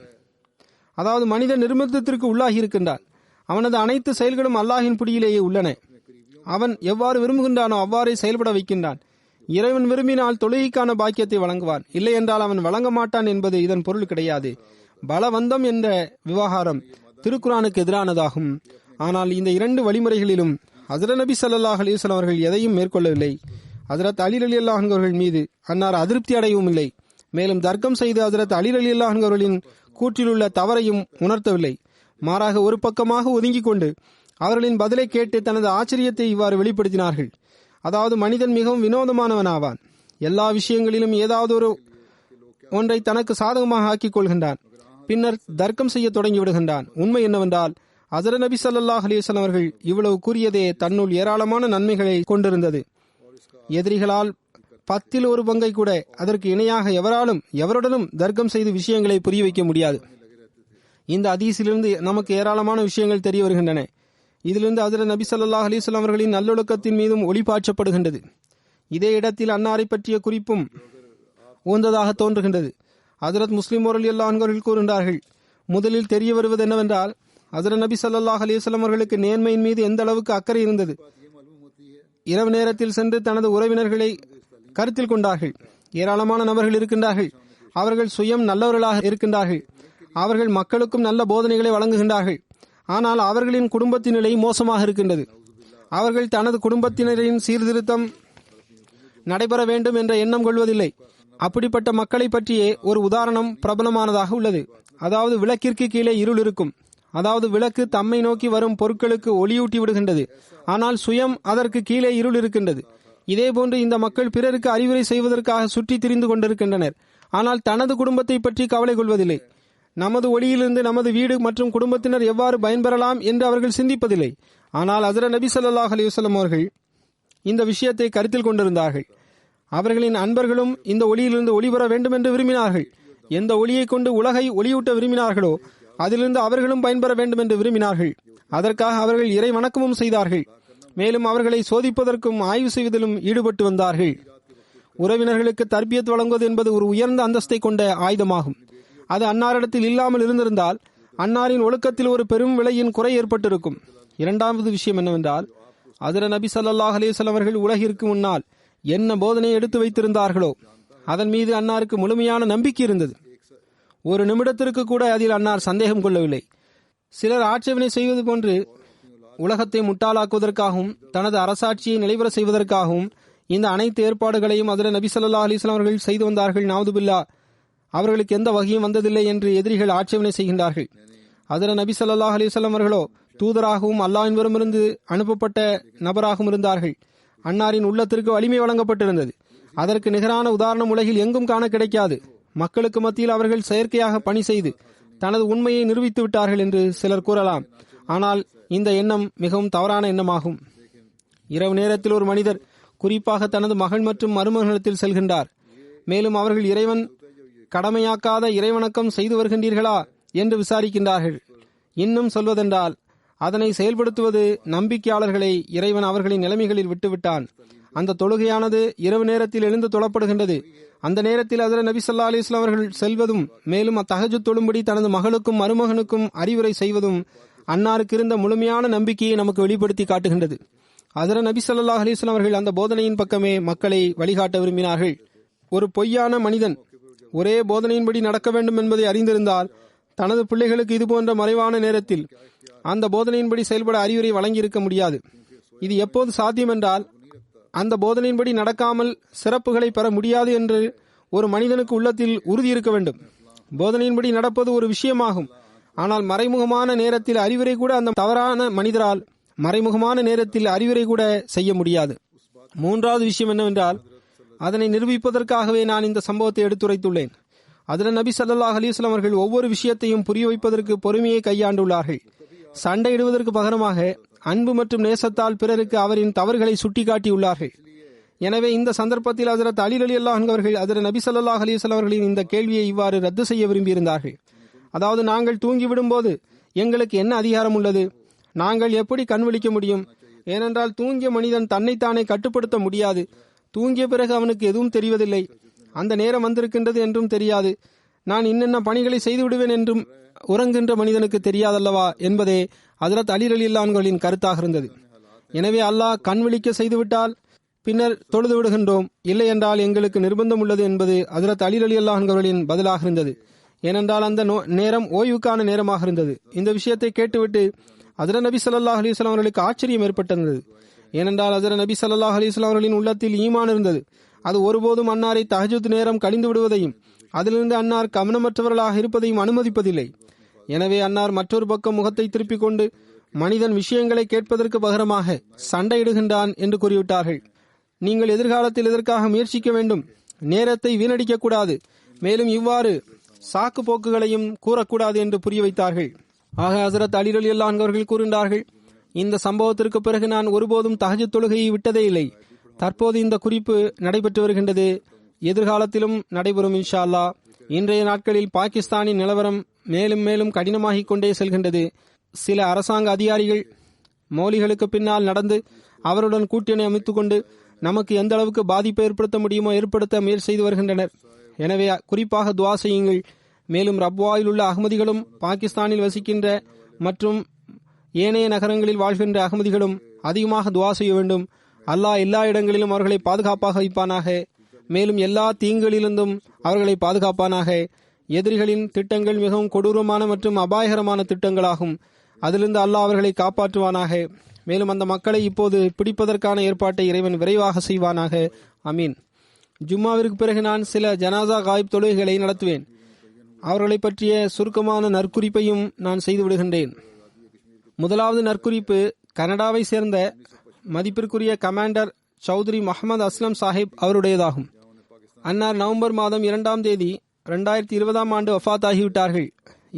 அதாவது மனிதன் நிர்பந்தத்திற்கு உள்ளாகி இருக்கின்றான். அவனது அனைத்து செயல்களும் அல்லாஹின் பிடியிலேயே உள்ளன. அவன் எவ்வாறு விரும்புகின்றானோ அவ்வாறே செயல்பட வைக்கின்றான். இறைவன் விரும்பினால் தொழுகைக்கான பாக்கியத்தை வழங்குவான், இல்லை என்றால் அவன் வழங்க மாட்டான் என்பது இதன் பொருள் கிடையாது. பலவந்தம் என்ற விவகாரம் திருக்குர்ஆனுக்கு எதிரானதாகும். ஆனால் இந்த இரண்டு வழிமுறைகளிலும் ஹஜரத் நபி ஸல்லல்லாஹு அலைஹி வஸல்லம் அவர்கள் எதையும் மேற்கொள்ளவில்லை. ஹஜரத் அலி ரலியல்லாஹு அவர்கள் மீது அன்னார் அதிருப்தி அடையவும் இல்லை. மேலும் தர்க்கம் செய்து ஹஜரத் அலி ரலியல்லாஹு அவர்களின் கூற்றிலுள்ள தவறையும் உணர்த்தவில்லை. மாறாக ஒரு பக்கமாக ஒதுங்கிக் கொண்டு அவர்களின் பதிலை கேட்டு தனது ஆச்சரியத்தை இவ்வாறு வெளிப்படுத்தினார்கள். அதாவது, மனிதன் மிகவும் வினோதமானவனாவான். எல்லா விஷயங்களிலும் ஏதாவது ஒன்றை தனக்கு சாதகமாக ஆக்கிக் கொள்கின்றான். பின்னர் தர்க்கம் செய்ய தொடங்கி விடுகின்றான். உண்மை என்னவென்றால், ஹஜ்ரத் நபி ஸல்லல்லாஹு அலைஹி வஸல்லம் அவர்கள் இவ்வளவு கூறியதே தன்னுள் ஏராளமான நன்மைகளை கொண்டிருந்தது. எதிரிகளால் 10% கூட அதற்கு இணையாக எவருடனும் தர்க்கம் செய்து விஷயங்களை புரிய வைக்க முடியாது. இந்த ஹதீஸிலிருந்து நமக்கு ஏராளமான விஷயங்கள் தெரிய வருகின்றன. இதிலிருந்து ஹஜ்ரத் நபி ஸல்லல்லாஹு அலைஹி வஸல்லம் அவர்களின் நல்லொழுக்கத்தின் மீதும் ஒளிபாய்ச்சப்படுகின்றது. இதே இடத்தில் அன்னாரை பற்றிய குறிப்பும் உகந்ததாக தோன்றுகின்றது. ஹஜ்ரத் முஸ்லிம் ரலியல்லாஹு அன்ஹு அவர்கள் கூறுகின்றார்கள், முதலில் தெரிய வருவது என்னவென்றால், ஹஜ்ரத் நபி ஸல்லல்லாஹு அலைஹி வஸல்லம் அவர்களுக்கு நேர்மையின் மீது எந்த அளவுக்கு அக்கறை இருந்தது. இரவு நேரத்தில் சென்று தனது உறவினர்களை கருத்தில் கொண்டார்கள். ஏராளமான நபர்கள் இருக்கின்றார்கள், அவர்கள் சுயம் நல்லவர்களாக இருக்கின்றார்கள், அவர்கள் மக்களுக்கும் நல்ல போதனைகளை வழங்குகின்றார்கள். ஆனால் அவர்களின் குடும்பத்தின் நிலை மோசமாக இருக்கின்றது. அவர்கள் தனது குடும்பத்தினரின் சீர்திருத்தம் நடைபெற வேண்டும் என்ற எண்ணம் கொள்வதில்லை. அப்படிப்பட்ட மக்களை பற்றியே ஒரு உதாரணம் பிரபலமானதாக உள்ளது. அதாவது, விளக்கிற்கு கீழே இருள் இருக்கும். அதாவது, விளக்கு தம்மை நோக்கி வரும் பொருட்களுக்கு ஒளியூட்டி விடுகின்றது, ஆனால் சுயம் அதற்கு கீழே இருள் இருக்கின்றது. இதேபோன்று இந்த மக்கள் பிறருக்கு அறிவுரை செய்வதற்காக சுற்றி திரிந்து கொண்டிருக்கின்றனர், ஆனால் தனது குடும்பத்தை பற்றி கவலை கொள்வதில்லை. நமது ஒளியிலிருந்து நமது வீடு மற்றும் குடும்பத்தினர் எவ்வாறு பயன்பெறலாம் என்று அவர்கள் சிந்திப்பதில்லை. ஆனால் ஹஜ்ரத் நபி ஸல்லல்லாஹு அலைஹி வஸல்லம் அவர்கள் இந்த விஷயத்தை கருத்தில் கொண்டிருந்தார்கள். அவர்களின் அன்பர்களும் இந்த ஒளியிலிருந்து ஒளிபெற வேண்டும் என்று விரும்பினார்கள். எந்த ஒளியை கொண்டு உலகை ஒளியூட்ட விரும்பினார்களோ அதிலிருந்து அவர்களும் பயன்பெற வேண்டும் என்று விரும்பினார்கள். அதற்காக அவர்கள் இறை வணக்கமும் செய்தார்கள். மேலும் அவர்களை சோதிப்பதற்கும் ஆய்வு செய்வதிலும் ஈடுபட்டு வந்தார்கள். உறவினர்களுக்கு தர்பியத் வழங்குவது என்பது ஒரு உயர்ந்த அந்தஸ்தை கொண்ட ஆயுதமாகும். அது அன்னாரிடத்தில் இல்லாமல் இருந்திருந்தால் அன்னாரின் ஒழுக்கத்தில் ஒரு பெரும் விலையின் குறை ஏற்பட்டிருக்கும். இரண்டாவது விஷயம் என்னவென்றால், ஹஜ்ரத் நபி ஸல்லல்லாஹு அலைஹி வஸல்லம் அவர்கள் உலகிற்கு முன்னால் என்ன போதனையை எடுத்து வைத்திருந்தார்களோ அதன் மீது அன்னாருக்கு முழுமையான நம்பிக்கை இருந்தது. ஒரு நிமிடத்திற்கு கூட அதில் அன்னார் சந்தேகம் கொள்ளவில்லை. சிலர் ஆட்சேபனை செய்வது போன்று உலகத்தை முட்டாளாக்குவதற்காகவும் தனது அரசாட்சியை நிலைபெற செய்வதற்காகவும் இந்த அனைத்து ஏற்பாடுகளையும் ஹஜ்ரத் நபி ஸல்லல்லாஹு அலைஹி வஸல்லம் அவர்கள் செய்து வந்தார்கள். நவுதுபில்லா, அவர்களுக்கு எந்த வகையும் வந்ததில்லை என்று எதிரிகள் ஆட்சேபனை செய்கின்றார்கள். ஹஜ்ரத் நபி ஸல்லல்லாஹு அலைஹி வஸல்லம் அவர்களோ தூதராகவும் அல்லாஹ்விடமிருந்து அனுப்பப்பட்ட நபராகவும் இருந்தார்கள். அன்னாரின் உள்ளத்திற்கு வலிமை வழங்கப்பட்டிருந்தது. அதற்கு நிகரான உதாரணம் உலகில் எங்கும் காண கிடைக்காது. மக்களுக்கு மத்தியில் அவர்கள் செயற்கையாக பணி செய்து தனது உண்மையை நிரூபித்து விட்டார்கள் என்று சிலர் கூறலாம். ஆனால் இந்த எண்ணம் மிகவும் தவறான எண்ணமாகும். இரவு நேரத்தில் ஒரு மனிதர் குறிப்பாக தனது மகள் மற்றும் மருமகனிடத்தில் செல்கின்றார். மேலும் அவர்கள் இறைவன் கடமையாக்காத இறைவணக்கம் செய்து வருகின்றீர்களா என்று விசாரிக்கின்றார்கள். இன்னும் சொல்வதென்றால், அதனை செயல்படுத்துவது நம்பிக்கையாளர்களை இறைவன் அவர்களின் நிலைமைகளில் விட்டுவிட்டான். அந்த தொழுகையானது இரவு நேரத்தில் எழுந்து தொழப்படுகின்றது. அந்த நேரத்தில் ஹஜ்ரத் நபி ஸல்லல்லாஹு அலைஹி வஸல்லம் அவர்கள் செல்வதும் மேலும் தஹஜ்ஜுத் தொழும்படி தனது மகளுக்கும் மருமகனுக்கும் அறிவுரை செய்வதும் அன்னாருக்கு இருந்த முழுமையான நம்பிக்கையை நமக்கு வெளிப்படுத்தி காட்டுகின்றது. ஹஜ்ரத் நபி ஸல்லல்லாஹு அலைஹி வஸல்லம் அவர்கள் அந்த போதனையின் பக்கமே மக்களை வழிகாட்ட விரும்பினார்கள். ஒரு பொய்யான மனிதன் ஒரே போதனையின்படி நடக்க வேண்டும் என்பதை அறிந்திருந்தால் தனது பிள்ளைகளுக்கு இதுபோன்ற மறைவான நேரத்தில் அந்த போதனையின்படி செயல்பட அறிவுரை வழங்கியிருக்க முடியாது. இது எப்போது சாத்தியம் என்றால், அந்த போதனையின்படி நடக்காமல் சிறப்புகளை பெற முடியாது என்று ஒரு மனிதனுக்கு உள்ளத்தில் உறுதி இருக்க வேண்டும். போதனையின்படி நடப்பது ஒரு விஷயமாகும், ஆனால் மறைமுகமான நேரத்தில் அறிவுரை கூட அந்த தவறான மனிதரால் மறைமுகமான நேரத்தில் அறிவுரை கூட செய்ய முடியாது. மூன்றாவது விஷயம் என்னவென்றால், அதனை நிரூபிப்பதற்காகவே நான் இந்த சம்பவத்தை எடுத்துரைத்துள்ளேன். ஹஜ்ரத் நபி ஸல்லல்லாஹு அலைஹி வஸல்லம் அவர்கள் ஒவ்வொரு விஷயத்தையும் புரிய வைப்பதற்கு பொறுமையை கையாண்டுள்ளார்கள். சண்டையிடுவதற்கு பகரமாக அன்பு மற்றும் நேசத்தால் பிறருக்கு அவரின் தவறுகளை சுட்டிக்காட்டியுள்ளார்கள். எனவே இந்த சந்தர்ப்பத்தில் ஹஜ்ரத் அலி ரலியல்லாஹு அன்ஹு அவர்கள் ஹஜ்ரத் நபி ஸல்லல்லாஹு அலைஹி வஸல்லம் அவர்களின் இந்த கேள்வியை இவ்வாறு ரத்து செய்ய விரும்பியிருந்தார்கள். அதாவது, நாங்கள் தூங்கிவிடும் போது எங்களுக்கு என்ன அதிகாரம் உள்ளது? நாங்கள் எப்படி கண் விழிக்க முடியும்? ஏனென்றால் தூங்கிய மனிதன் தன்னைத்தானே கட்டுப்படுத்த முடியாது. தூங்கிய பிறகு அவனுக்கு எதுவும் தெரிவதில்லை. அந்த நேரம் வந்திருக்கின்றது என்றும் தெரியாது. நான் இன்னென்ன பணிகளை செய்து விடுவேன் என்றும் உறங்குகின்ற மனிதனுக்கு தெரியாதல்லவா என்பதே ஹஜ்ரத் அலி ரலியல்லாஹு அன்ஹுவின் கருத்தாக இருந்தது. எனவே அல்லாஹ் கண் விழிக்க செய்துவிட்டால் பின்னர் தொழுது விடுகின்றோம், இல்லை என்றால் எங்களுக்கு நிர்பந்தம் உள்ளது என்பது ஹஜ்ரத் அலி ரலியல்லாஹு அன்ஹுவின் பதிலாக இருந்தது. ஏனென்றால் அந்த நேரம் ஓய்வுக்கான நேரமாக இருந்தது. இந்த விஷயத்தை கேட்டுவிட்டு ஹஜ்ரத் நபி ஸல்லல்லாஹு அலைஹி வஸல்லம் அவர்களுக்கு ஆச்சரியம் ஏற்பட்டிருந்தது. ஏனென்றால் ஹஜ்ரத் நபி ஸல்லல்லாஹு அலைஹி வஸல்லம் அவர்களின் உள்ளத்தில் ஈமான் இருந்தது. அது ஒருபோதும் அன்னாரை தஹஜ்ஜுத் நேரம் கழிந்து விடுவதையும் அதிலிருந்து அன்னார் கவனமற்றவர்களாக இருப்பதையும் அனுமதிப்பதில்லை. எனவே அன்னார் மற்றொரு பக்கம் முகத்தை திருப்பிக் கொண்டு மனிதன் விஷயங்களை கேட்பதற்கு பகரமாக சண்டையிடுகின்றான் என்று கூறிவிட்டார்கள். நீங்கள் எதிர்காலத்தில் இதற்காக முயற்சிக்க வேண்டும், நேரத்தை வீணடிக்க கூடாது, மேலும் இவ்வாறு சாக்கு போக்குகளையும் கூறக்கூடாது என்று புரிய வைத்தார்கள். ஆக ஹசரத் அலி ரலியல்லாஹு அன்ஹு அவர்கள் கூறுகின்றார்கள், இந்த சம்பவத்திற்கு பிறகு நான் ஒருபோதும் தஹஜ்ஜுத் தொழுகையை விட்டதே இல்லை. தற்போது இந்த குறிப்பு நடைபெற்று வருகின்றது, எதிர்காலத்திலும் நடைபெறும் இன்ஷா அல்லாஹ். இன்றைய நாட்களில் பாகிஸ்தானின் நிலவரம் மேலும் மேலும் கடினமாகிக் கொண்டே செல்கின்றது. சில அரசாங்க அதிகாரிகள் மௌலிகளுக்கு பின்னால் நடந்து அவருடன் கூட்டணி அமைத்துக் கொண்டு நமக்கு எந்த அளவுக்கு பாதிப்பை ஏற்படுத்த முடியுமோ ஏற்படுத்த முயற்சி செய்து வருகின்றனர். எனவே குறிப்பாக துவா செய்யுங்கள். மேலும் ரப்வாவில் உள்ள அகமதிகளும் பாகிஸ்தானில் வசிக்கின்ற மற்றும் ஏனைய நகரங்களில் வாழ்கின்ற அகமதிகளும் அதிகமாக துவா செய்ய வேண்டும். அல்லாஹ் எல்லா இடங்களிலும் அவர்களை பாதுகாப்பாக வைப்பானாக. மேலும் எல்லா தீங்குகளிலிருந்தும் அவர்களை பாதுகாப்பானாக. எதிரிகளின் திட்டங்கள் மிகவும் கொடூரமான மற்றும் அபாயகரமான திட்டங்களாகும். அதிலிருந்து அல்லாஹ் அவர்களை காப்பாற்றுவானாக. மேலும் அந்த மக்களை இப்போது பிடிப்பதற்கான ஏற்பாட்டை இறைவன் விரைவாக செய்வானாக. அமீன். ஜும்மாவிற்கு பிறகு நான் சில ஜனாசா காயிப் தொழுகைகளை நடத்துவேன். அவர்களை பற்றிய சுருக்கமான நற்குறிப்பையும் நான் செய்து விடுகின்றேன். முதலாவது நற்குறிப்பு கனடாவை சேர்ந்த மதிப்பிற்குரிய கமாண்டர் சௌத்ரி முகமது அஸ்லம் சாஹிப் அவருடையதாகும். அன்னார் நவம்பர் மாதம் 2ஆம் தேதி 2020ஆம் ஆண்டு வஃபாத் ஆகிவிட்டார்கள்.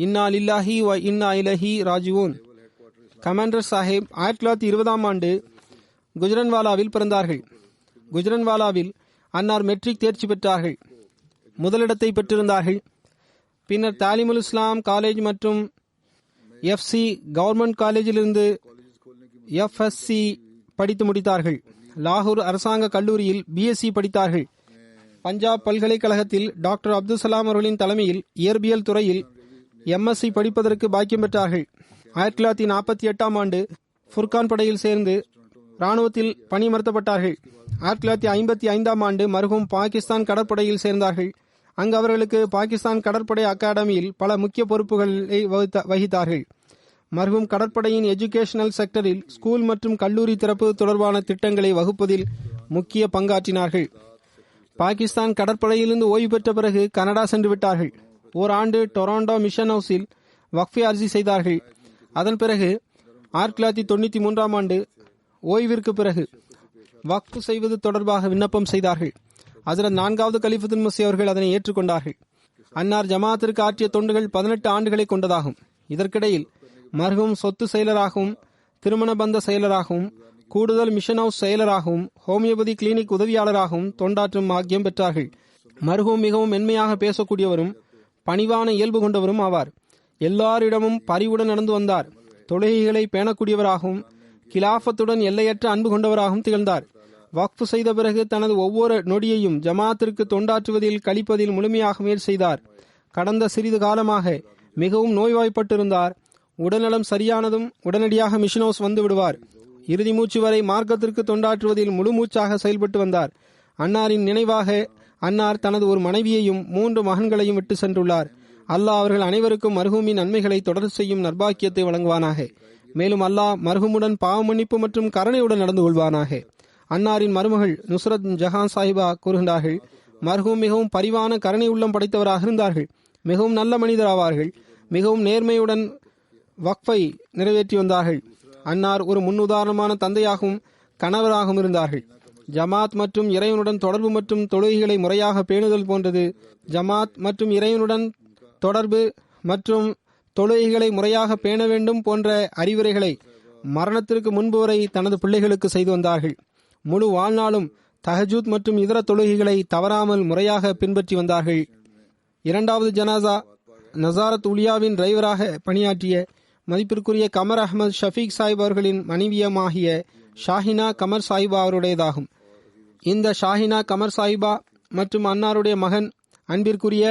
இன்னா லில்லாஹி வ இன்னா இலைஹி ராஜிஊன். கமாண்டர் சாஹிப் 1920ஆம் ஆண்டு குஜ்ரன்வாலாவில் பிறந்தார்கள். குஜ்ரன்வாலாவில் அன்னார் மெட்ரிக் தேர்ச்சி பெற்றார்கள், முதலிடத்தை பெற்றிருந்தார்கள். பின்னர் தாலிமுல் இஸ்லாம் காலேஜ் மற்றும் எஃப்சி கவர்மெண்ட் காலேஜிலிருந்து எஃப்எஸ்சி படித்து முடித்தார்கள். லாகூர் அரசாங்க கல்லூரியில் பிஎஸ்சி படித்தார்கள். பஞ்சாப் பல்கலைக்கழகத்தில் டாக்டர் அப்துல் சலாம் அவர்களின் தலைமையில் இயற்பியல் துறையில் எம்எஸ்சி படிப்பதற்கு பாக்கியம் பெற்றார்கள். 1948ஆம் ஆண்டு ஃபுர்கான் படையில் சேர்ந்து இராணுவத்தில் பணியமர்த்தப்பட்டார்கள். 1955ஆம் ஆண்டு மர்ஹூம் பாகிஸ்தான் கடற்படையில் சேர்ந்தார்கள். அங்கு அவர்களுக்கு பாகிஸ்தான் கடற்படை அகாடமியில் பல முக்கிய பொறுப்புகளை வகித்தார்கள். மர்ஹூம் கடற்படையின் எஜுகேஷனல் செக்டரில் ஸ்கூல் மற்றும் கல்லூரி திறப்பு தொடர்பான திட்டங்களை வகுப்பதில் முக்கிய பங்காற்றினார்கள். பாகிஸ்தான் கடற்படையிலிருந்து ஓய்வு பெற்ற பிறகு கனடா சென்று விட்டார்கள். ஓராண்டு டொராண்டோ மிஷன் ஹவுஸில் வக்ஃபே அர்ஜி செய்தார்கள். அதன் பிறகு 1993ஆம் ஆண்டு ஓய்விற்கு பிறகு வக்ஃப் செய்வது தொடர்பாக விண்ணப்பம் செய்தார்கள். ஹஜ்ரத் 4வது கலிஃபத்துல் மஸீஹ் அவர்கள் அதனை ஏற்றுக்கொண்டார்கள். அன்னார் ஜமாத்திற்கு ஆற்றிய தொண்டுகள் 18 ஆண்டுகளை கொண்டதாகும். இதற்கிடையில் மர்ஹூம் சொத்து செயலராகவும் திருமண பந்த செயலராகவும் கூடுதல் மிஷன் ஹவுஸ் செயலராகவும் ஹோமியோபதி கிளினிக் உதவியாளராகவும் தொண்டாற்றும் பாக்கியம் பெற்றார்கள். மர்ஹூம் மிகவும் மென்மையாக பேசக்கூடியவரும் பணிவான இயல்பு கொண்டவரும் ஆவார். எல்லாரிடமும் பரிவுடன் நடந்து வந்தார். தொழுகைகளை பேணக்கூடியவராகவும் கிலாஃபத்துடன் எல்லையற்ற அன்பு கொண்டவராகவும் திகழ்ந்தார். வக்ஃப் செய்த பிறகு தனது ஒவ்வொரு நொடியையும் ஜமாத்திற்கு தொண்டாற்றுவதில் கழிப்பதில் முழுமையாக முயற்சி செய்தார். கடந்த சிறிது காலமாக மிகவும் நோய்வாய்ப்பட்டிருந்தார். உடல்நலம் சரியானதும் உடனடியாக மிஷன் ஹவுஸ் வந்து விடுவார். இறுதி மூச்சு வரை மார்க்கத்திற்கு தொண்டாற்றுவதில் முழு மூச்சாக செயல்பட்டு வந்தார். அன்னாரின் நினைவாக அன்னார் தனது ஒரு மனைவியையும் 3 மகன்களையும் விட்டு சென்றுள்ளார். அல்லாஹ் அவர்கள் அனைவருக்கும் மர்ஹூமின் நன்மைகளை தொடர் செய்யும் நற்பாக்கியத்தை வழங்குவானாக. மேலும் அல்லாஹ் மர்ஹூமுடன் பாவ மன்னிப்பு மற்றும் கருணையுடன் நடந்து கொள்வானாக. அன்னாரின் மருமகள் நுஸ்ரத் ஜஹான் சாஹிபா கூறுகின்றார்கள், மர்ஹூம் மிகவும் பரிவான கருணை உள்ளம் படைத்தவராக இருந்தார்கள். மிகவும் நல்ல மனிதராவார்கள். மிகவும் நேர்மையுடன் வக்ஃபை நிறைவேற்றி வந்தார்கள். அன்னார் ஒரு முன்னுதாரணமான தந்தையாகவும் கணவராகவும் இருந்தார்கள். ஜமாத் மற்றும் இறைவனுடன் தொடர்பு மற்றும் தொழுகைகளை முறையாக பேணுதல் போன்றது. ஜமாத் மற்றும் இறைவனுடன் தொடர்பு மற்றும் தொழுகைகளை முறையாக பேண வேண்டும் போன்ற அறிவுரைகளை மரணத்திற்கு முன்பு வரை தனது பிள்ளைகளுக்கு செய்து வந்தார்கள். முழு வாழ்நாளும் தஹஜுத் மற்றும் இதர தொழுகைகளை தவறாமல் முறையாக பின்பற்றி வந்தார்கள். 2வது ஜனாசா நசாரத் உலியாவின் டிரைவராக பணியாற்றிய மதிப்பிற்குரிய கமர் அஹ்மத் ஷஃபீக் சாஹிப் அவர்களின் மனைவியமாகிய ஷாஹினா கமர் சாஹிபா அவருடையதாகும். இந்த ஷாஹினா கமர் சாஹிபா மற்றும் அன்னாருடைய மகன் அன்பிற்குரிய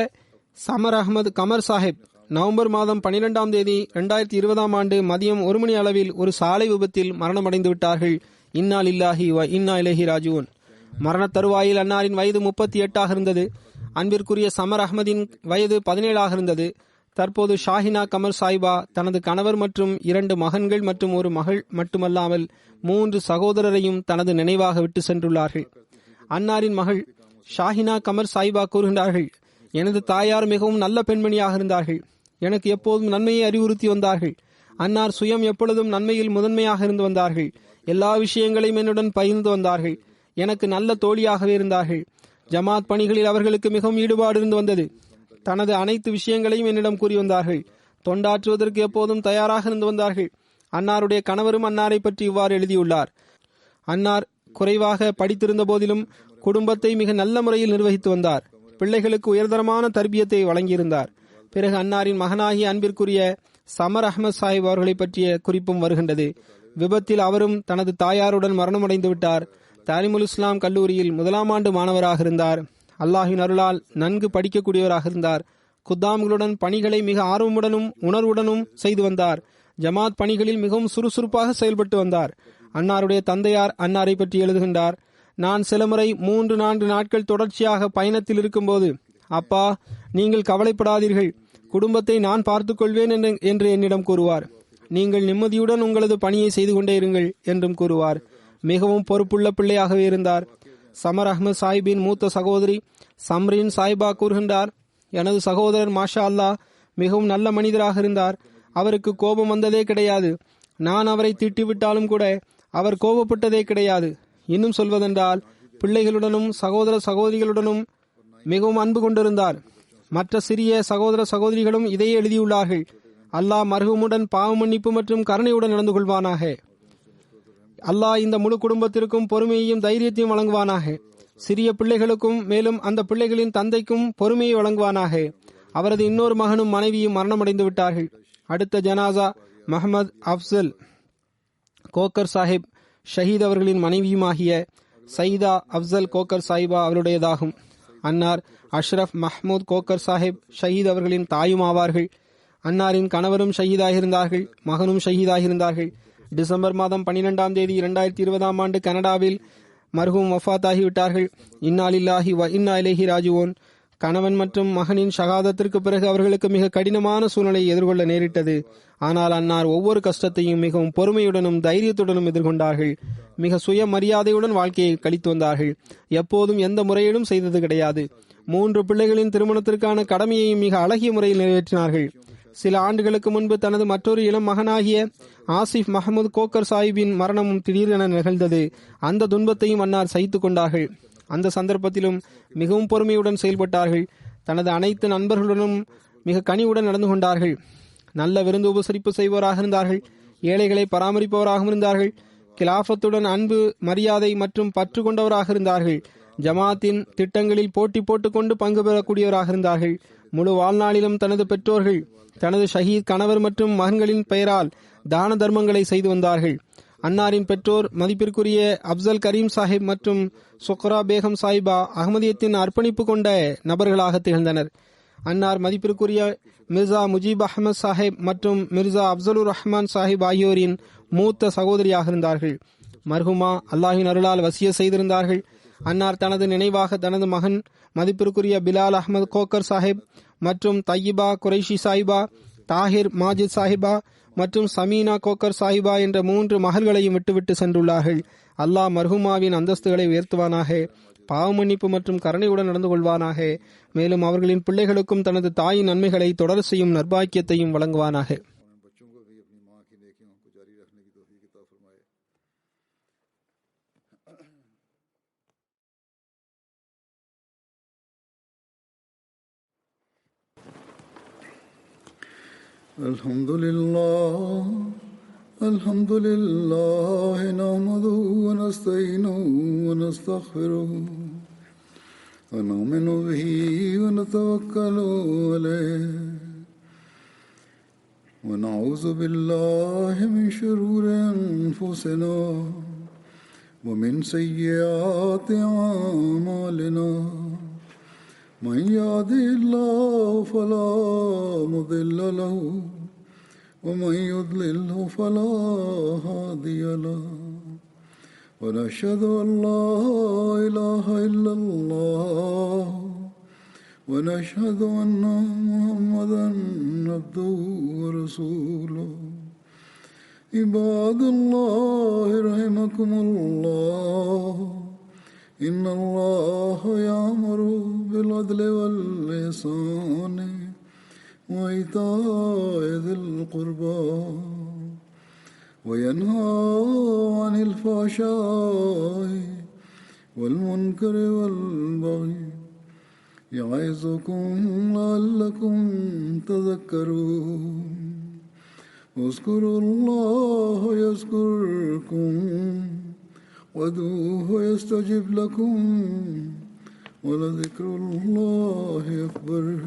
சமர் அஹ்மத் கமர் சாஹிப் நவம்பர் மாதம் 12ஆம் தேதி 2020ஆம் ஆண்டு மதியம் 1 மணி அளவில் ஒரு சாலை விபத்தில் மரணமடைந்து விட்டார்கள். இன்னா லில்லாஹி வ இன்னா இலைஹி ராஜிஊன். மரண தருவாயில் அன்னாரின் வயது 38 இருந்தது. அன்பிற்குரிய சமர் அஹ்மதின் வயது 17 இருந்தது. தற்போது ஷாஹினா கமர் சாஹிபா தனது கணவர் மற்றும் 2 மகன்கள் மற்றும் ஒரு மகள் மட்டுமல்லாமல் 3 சகோதரரையும் தனது நினைவாக விட்டு சென்றுள்ளார்கள். அன்னாரின் மகள் ஷாஹினா கமர் சாஹிபா கூறுகின்றார்கள், எனது தாயார் மிகவும் நல்ல பெண்மணியாக இருந்தார்கள். எனக்கு எப்போதும் நன்மையை அறிவுறுத்தி வந்தார்கள். அன்னார் சுயம் எப்பொழுதும் நன்மையில் முதன்மையாக இருந்து வந்தார்கள். எல்லா விஷயங்களையும் என்னுடன் பகிர்ந்து வந்தார்கள். எனக்கு நல்ல தோழியாகவே இருந்தார்கள். ஜமாத் பணிகளில் அவர்களுக்கு மிகவும் ஈடுபாடு இருந்து வந்தது. தனது அனைத்து விஷயங்களையும் என்னிடம் கூறி வந்தார்கள். தொண்டாற்றுவதற்கு எப்போதும் தயாராக இருந்து வந்தார்கள். அன்னாருடைய கணவரும் அன்னாரை பற்றி இவ்வாறு எழுதியுள்ளார். அன்னார் குறைவாக படித்திருந்த போதிலும் குடும்பத்தை மிக நல்ல முறையில் நிர்வகித்து வந்தார். பிள்ளைகளுக்கு உயர்தரமான தர்பியத்தை வழங்கியிருந்தார். பிறகு அன்னாரின் மகனாகிய அன்பிற்குரிய சமர் அஹ்மத் சாஹிப் அவர்களை பற்றிய குறிப்பும் வருகின்றது. விபத்தில் அவரும் தனது தாயாருடன் மரணமடைந்து விட்டார். தாலிமுல் இஸ்லாம் கல்லூரியில் 1ஆம் ஆண்டு மாணவராக இருந்தார். அல்லாஹின் அருளால் நன்கு படிக்கக்கூடியவராக இருந்தார். குத்தாம்களுடன் பணிகளை மிக ஆர்வமுடனும் உணர்வுடனும் செய்து வந்தார். ஜமாத் பணிகளில் மிகவும் சுறுசுறுப்பாக செயல்பட்டு வந்தார். அன்னாருடைய தந்தையார் அன்னாரை பற்றி எழுதுகின்றார். நான் சில முறை 3-4 நாட்கள் தொடர்ச்சியாக பயணத்தில் இருக்கும்போது, அப்பா, நீங்கள் கவலைப்படாதீர்கள், குடும்பத்தை நான் பார்த்துக் கொள்வேன் என்று என்னிடம் கூறுவார். நீங்கள் நிம்மதியுடன் உங்களது பணியை செய்து கொண்டே இருங்கள் என்றும் கூறுவார். மிகவும் பொறுப்புள்ள பிள்ளையாகவே இருந்தார். சமர் அஹ்மத் சாஹிப்பின் மூத்த சகோதரி சம்ரீன் சாஹிபா கூறுகின்றார், எனது சகோதரர் மாஷா அல்லாஹ் மிகவும் நல்ல மனிதராக இருந்தார். அவருக்கு கோபம் வந்ததே கிடையாது. நான் அவரை திட்டிவிட்டாலும் கூட அவர் கோபப்பட்டதே கிடையாது. இன்னும் சொல்வதென்றால் பிள்ளைகளுடனும் சகோதர சகோதரிகளுடனும் மிகவும் அன்பு கொண்டிருந்தார். மற்ற சிறிய சகோதர சகோதரிகளும் இதையே எழுதியுள்ளார்கள். அல்லாஹ் மர்ஹூமுடன் பாவ மன்னிப்பு மற்றும் கருணையுடன் நடந்து கொள்வானாக. அல்லாஹ் இந்த முழு குடும்பத்திற்கும் பொறுமையையும் தைரியத்தையும் வழங்குவானாக. சிறிய பிள்ளைகளுக்கும் மேலும் அந்த பிள்ளைகளின் தந்தைக்கும் பொறுமையை வழங்குவானாக. அவரது இன்னொரு மகனும் மனைவியும் மரணமடைந்து விட்டார்கள். அடுத்த ஜனாசா முஹம்மது அப்சல் கோக்கர் சாஹிப் ஷஹீத் அவர்களின் மனைவியுமாகிய சயீதா அப்சல் கோக்கர் சாஹிபா அவருடையதாகும். அன்னார் அஷ்ரப் மஹ்மூத் கோக்கர் சாஹிப் ஷஹீத் அவர்களின் தாயும் ஆவார்கள். அன்னாரின் கணவரும் ஷஹீதாகியிருந்தார்கள், மகனும் ஷஹீதாகியிருந்தார்கள். டிசம்பர் மாதம் 12ஆம் தேதி 2020ஆம் ஆண்டு கனடாவில் மர்ஹூம் வஃபாத்தாகிவிட்டார்கள். இன்னா லில்லாஹி வ இன்னா இலைஹி ராஜிஊன். கணவன் மற்றும் மகனின் ஷகாதத்திற்கு பிறகு அவர்களுக்கு மிக கடினமான சூழ்நிலையை எதிர்கொள்ள நேரிட்டது. ஆனால் அன்னார் ஒவ்வொரு கஷ்டத்தையும் மிகவும் பொறுமையுடனும் தைரியத்துடனும் எதிர்கொண்டார்கள். மிக சுய மரியாதையுடன் வாழ்க்கையை கழித்து வந்தார்கள். எப்போதும் எந்த முறையிலும் செய்தது கிடையாது. 3 பிள்ளைகளின் திருமணத்திற்கான கடமையையும் மிக அழகிய முறையில் நிறைவேற்றினார்கள். சில ஆண்டுகளுக்கு முன்பு தனது மற்றொரு இளம் மகனாகிய ஆசிப் மஹமூத் கோக்கர் சாஹிப்பின் மரணமும் திடீரென நிகழ்ந்தது. அந்த துன்பத்தையும் அன்னார் சகித்துக் கொண்டார்கள். அந்த சந்தர்ப்பத்திலும் மிகவும் பொறுமையுடன் செயல்பட்டார்கள். தனது அனைத்து நண்பர்களுடனும் மிக கனிவுடன் நடந்து கொண்டார்கள். நல்ல விருந்து உபசரிப்பு செய்பவராக இருந்தார்கள். ஏழைகளை பராமரிப்பவராகவும் இருந்தார்கள். கிலாஃபத்துடன் அன்பு, மரியாதை மற்றும் பற்று கொண்டவராக இருந்தார்கள். ஜமாத்தின் திட்டங்களில் போட்டி போட்டுக்கொண்டு பங்கு பெறக்கூடியவராக இருந்தார்கள். முழு வாழ்நாளிலும் தனது பெற்றோர்கள், தனது ஷஹீத் கணவர் மற்றும் மகன்களின் பெயரால் தான தர்மங்களை செய்து வந்தார்கள். அன்னாரின் பெற்றோர் மதிப்பிற்குரிய அப்சல் கரீம் சாஹிப் மற்றும் சுக்ரா பேகம் சாஹிபா அகமதியத்தின் அர்ப்பணிப்பு கொண்ட நபர்களாக திகழ்ந்தனர். அன்னார் மதிப்பிற்குரிய மிர்சா முஜீப் அஹமத் சாஹிப் மற்றும் மிர்சா அப்சலுர் ரஹ்மான் சாஹிப் ஆகியோரின் மூத்த சகோதரியாக இருந்தார்கள். மர்ஹூமா அல்லாஹின் அருளால் வசிய செய்திருந்தார்கள். அன்னார் தனது நினைவாக தனது மகன் மதிப்பிற்குரிய பிலால் அஹமது கோக்கர் சாஹிப் மற்றும் தையிபா குரைஷி சாஹிபா, தாஹிர் மாஜித் சாஹிபா மற்றும் சமீனா கோக்கர் சாஹிபா என்ற 3 மகள்களையும் விட்டுவிட்டு சென்றுள்ளார்கள். அல்லாஹ் மர்ஹூமாவின் அந்தஸ்துகளை உயர்த்துவானாக. பாவ மன்னிப்பு மற்றும் கருணையுடன் நடந்து கொள்வானாக. மேலும் அவர்களின் பிள்ளைகளுக்கும் தனது தாயின் நன்மைகளை தொடர் செய்யும் நற்பாக்கியத்தையும் வழங்குவானாக. Alhamdulillah nahmaduhu wa nasta'inuhu wa nastaghfiruh wa nu'minu bihi wa natawakkalu alayhi wa na'udhu billahi min shururi anfusina wa min sayyiati a'malina. Man yahdihillahu fala mudilla lahu ومن يضلله فلا هادي له ونشهد أن لا إله إلا الله ونشهد أن محمدا عبده ورسوله. عباد الله رحمكم الله إن الله يأمر بالعدل والإحسان وإيتاء ذي القربى وينهى عن الفحشاء والمنكر والبغي يعظكم لعلكم تذكرون اذكروا الله يذكركم وادعوه يستجب لكم ولذكر الله أكبر.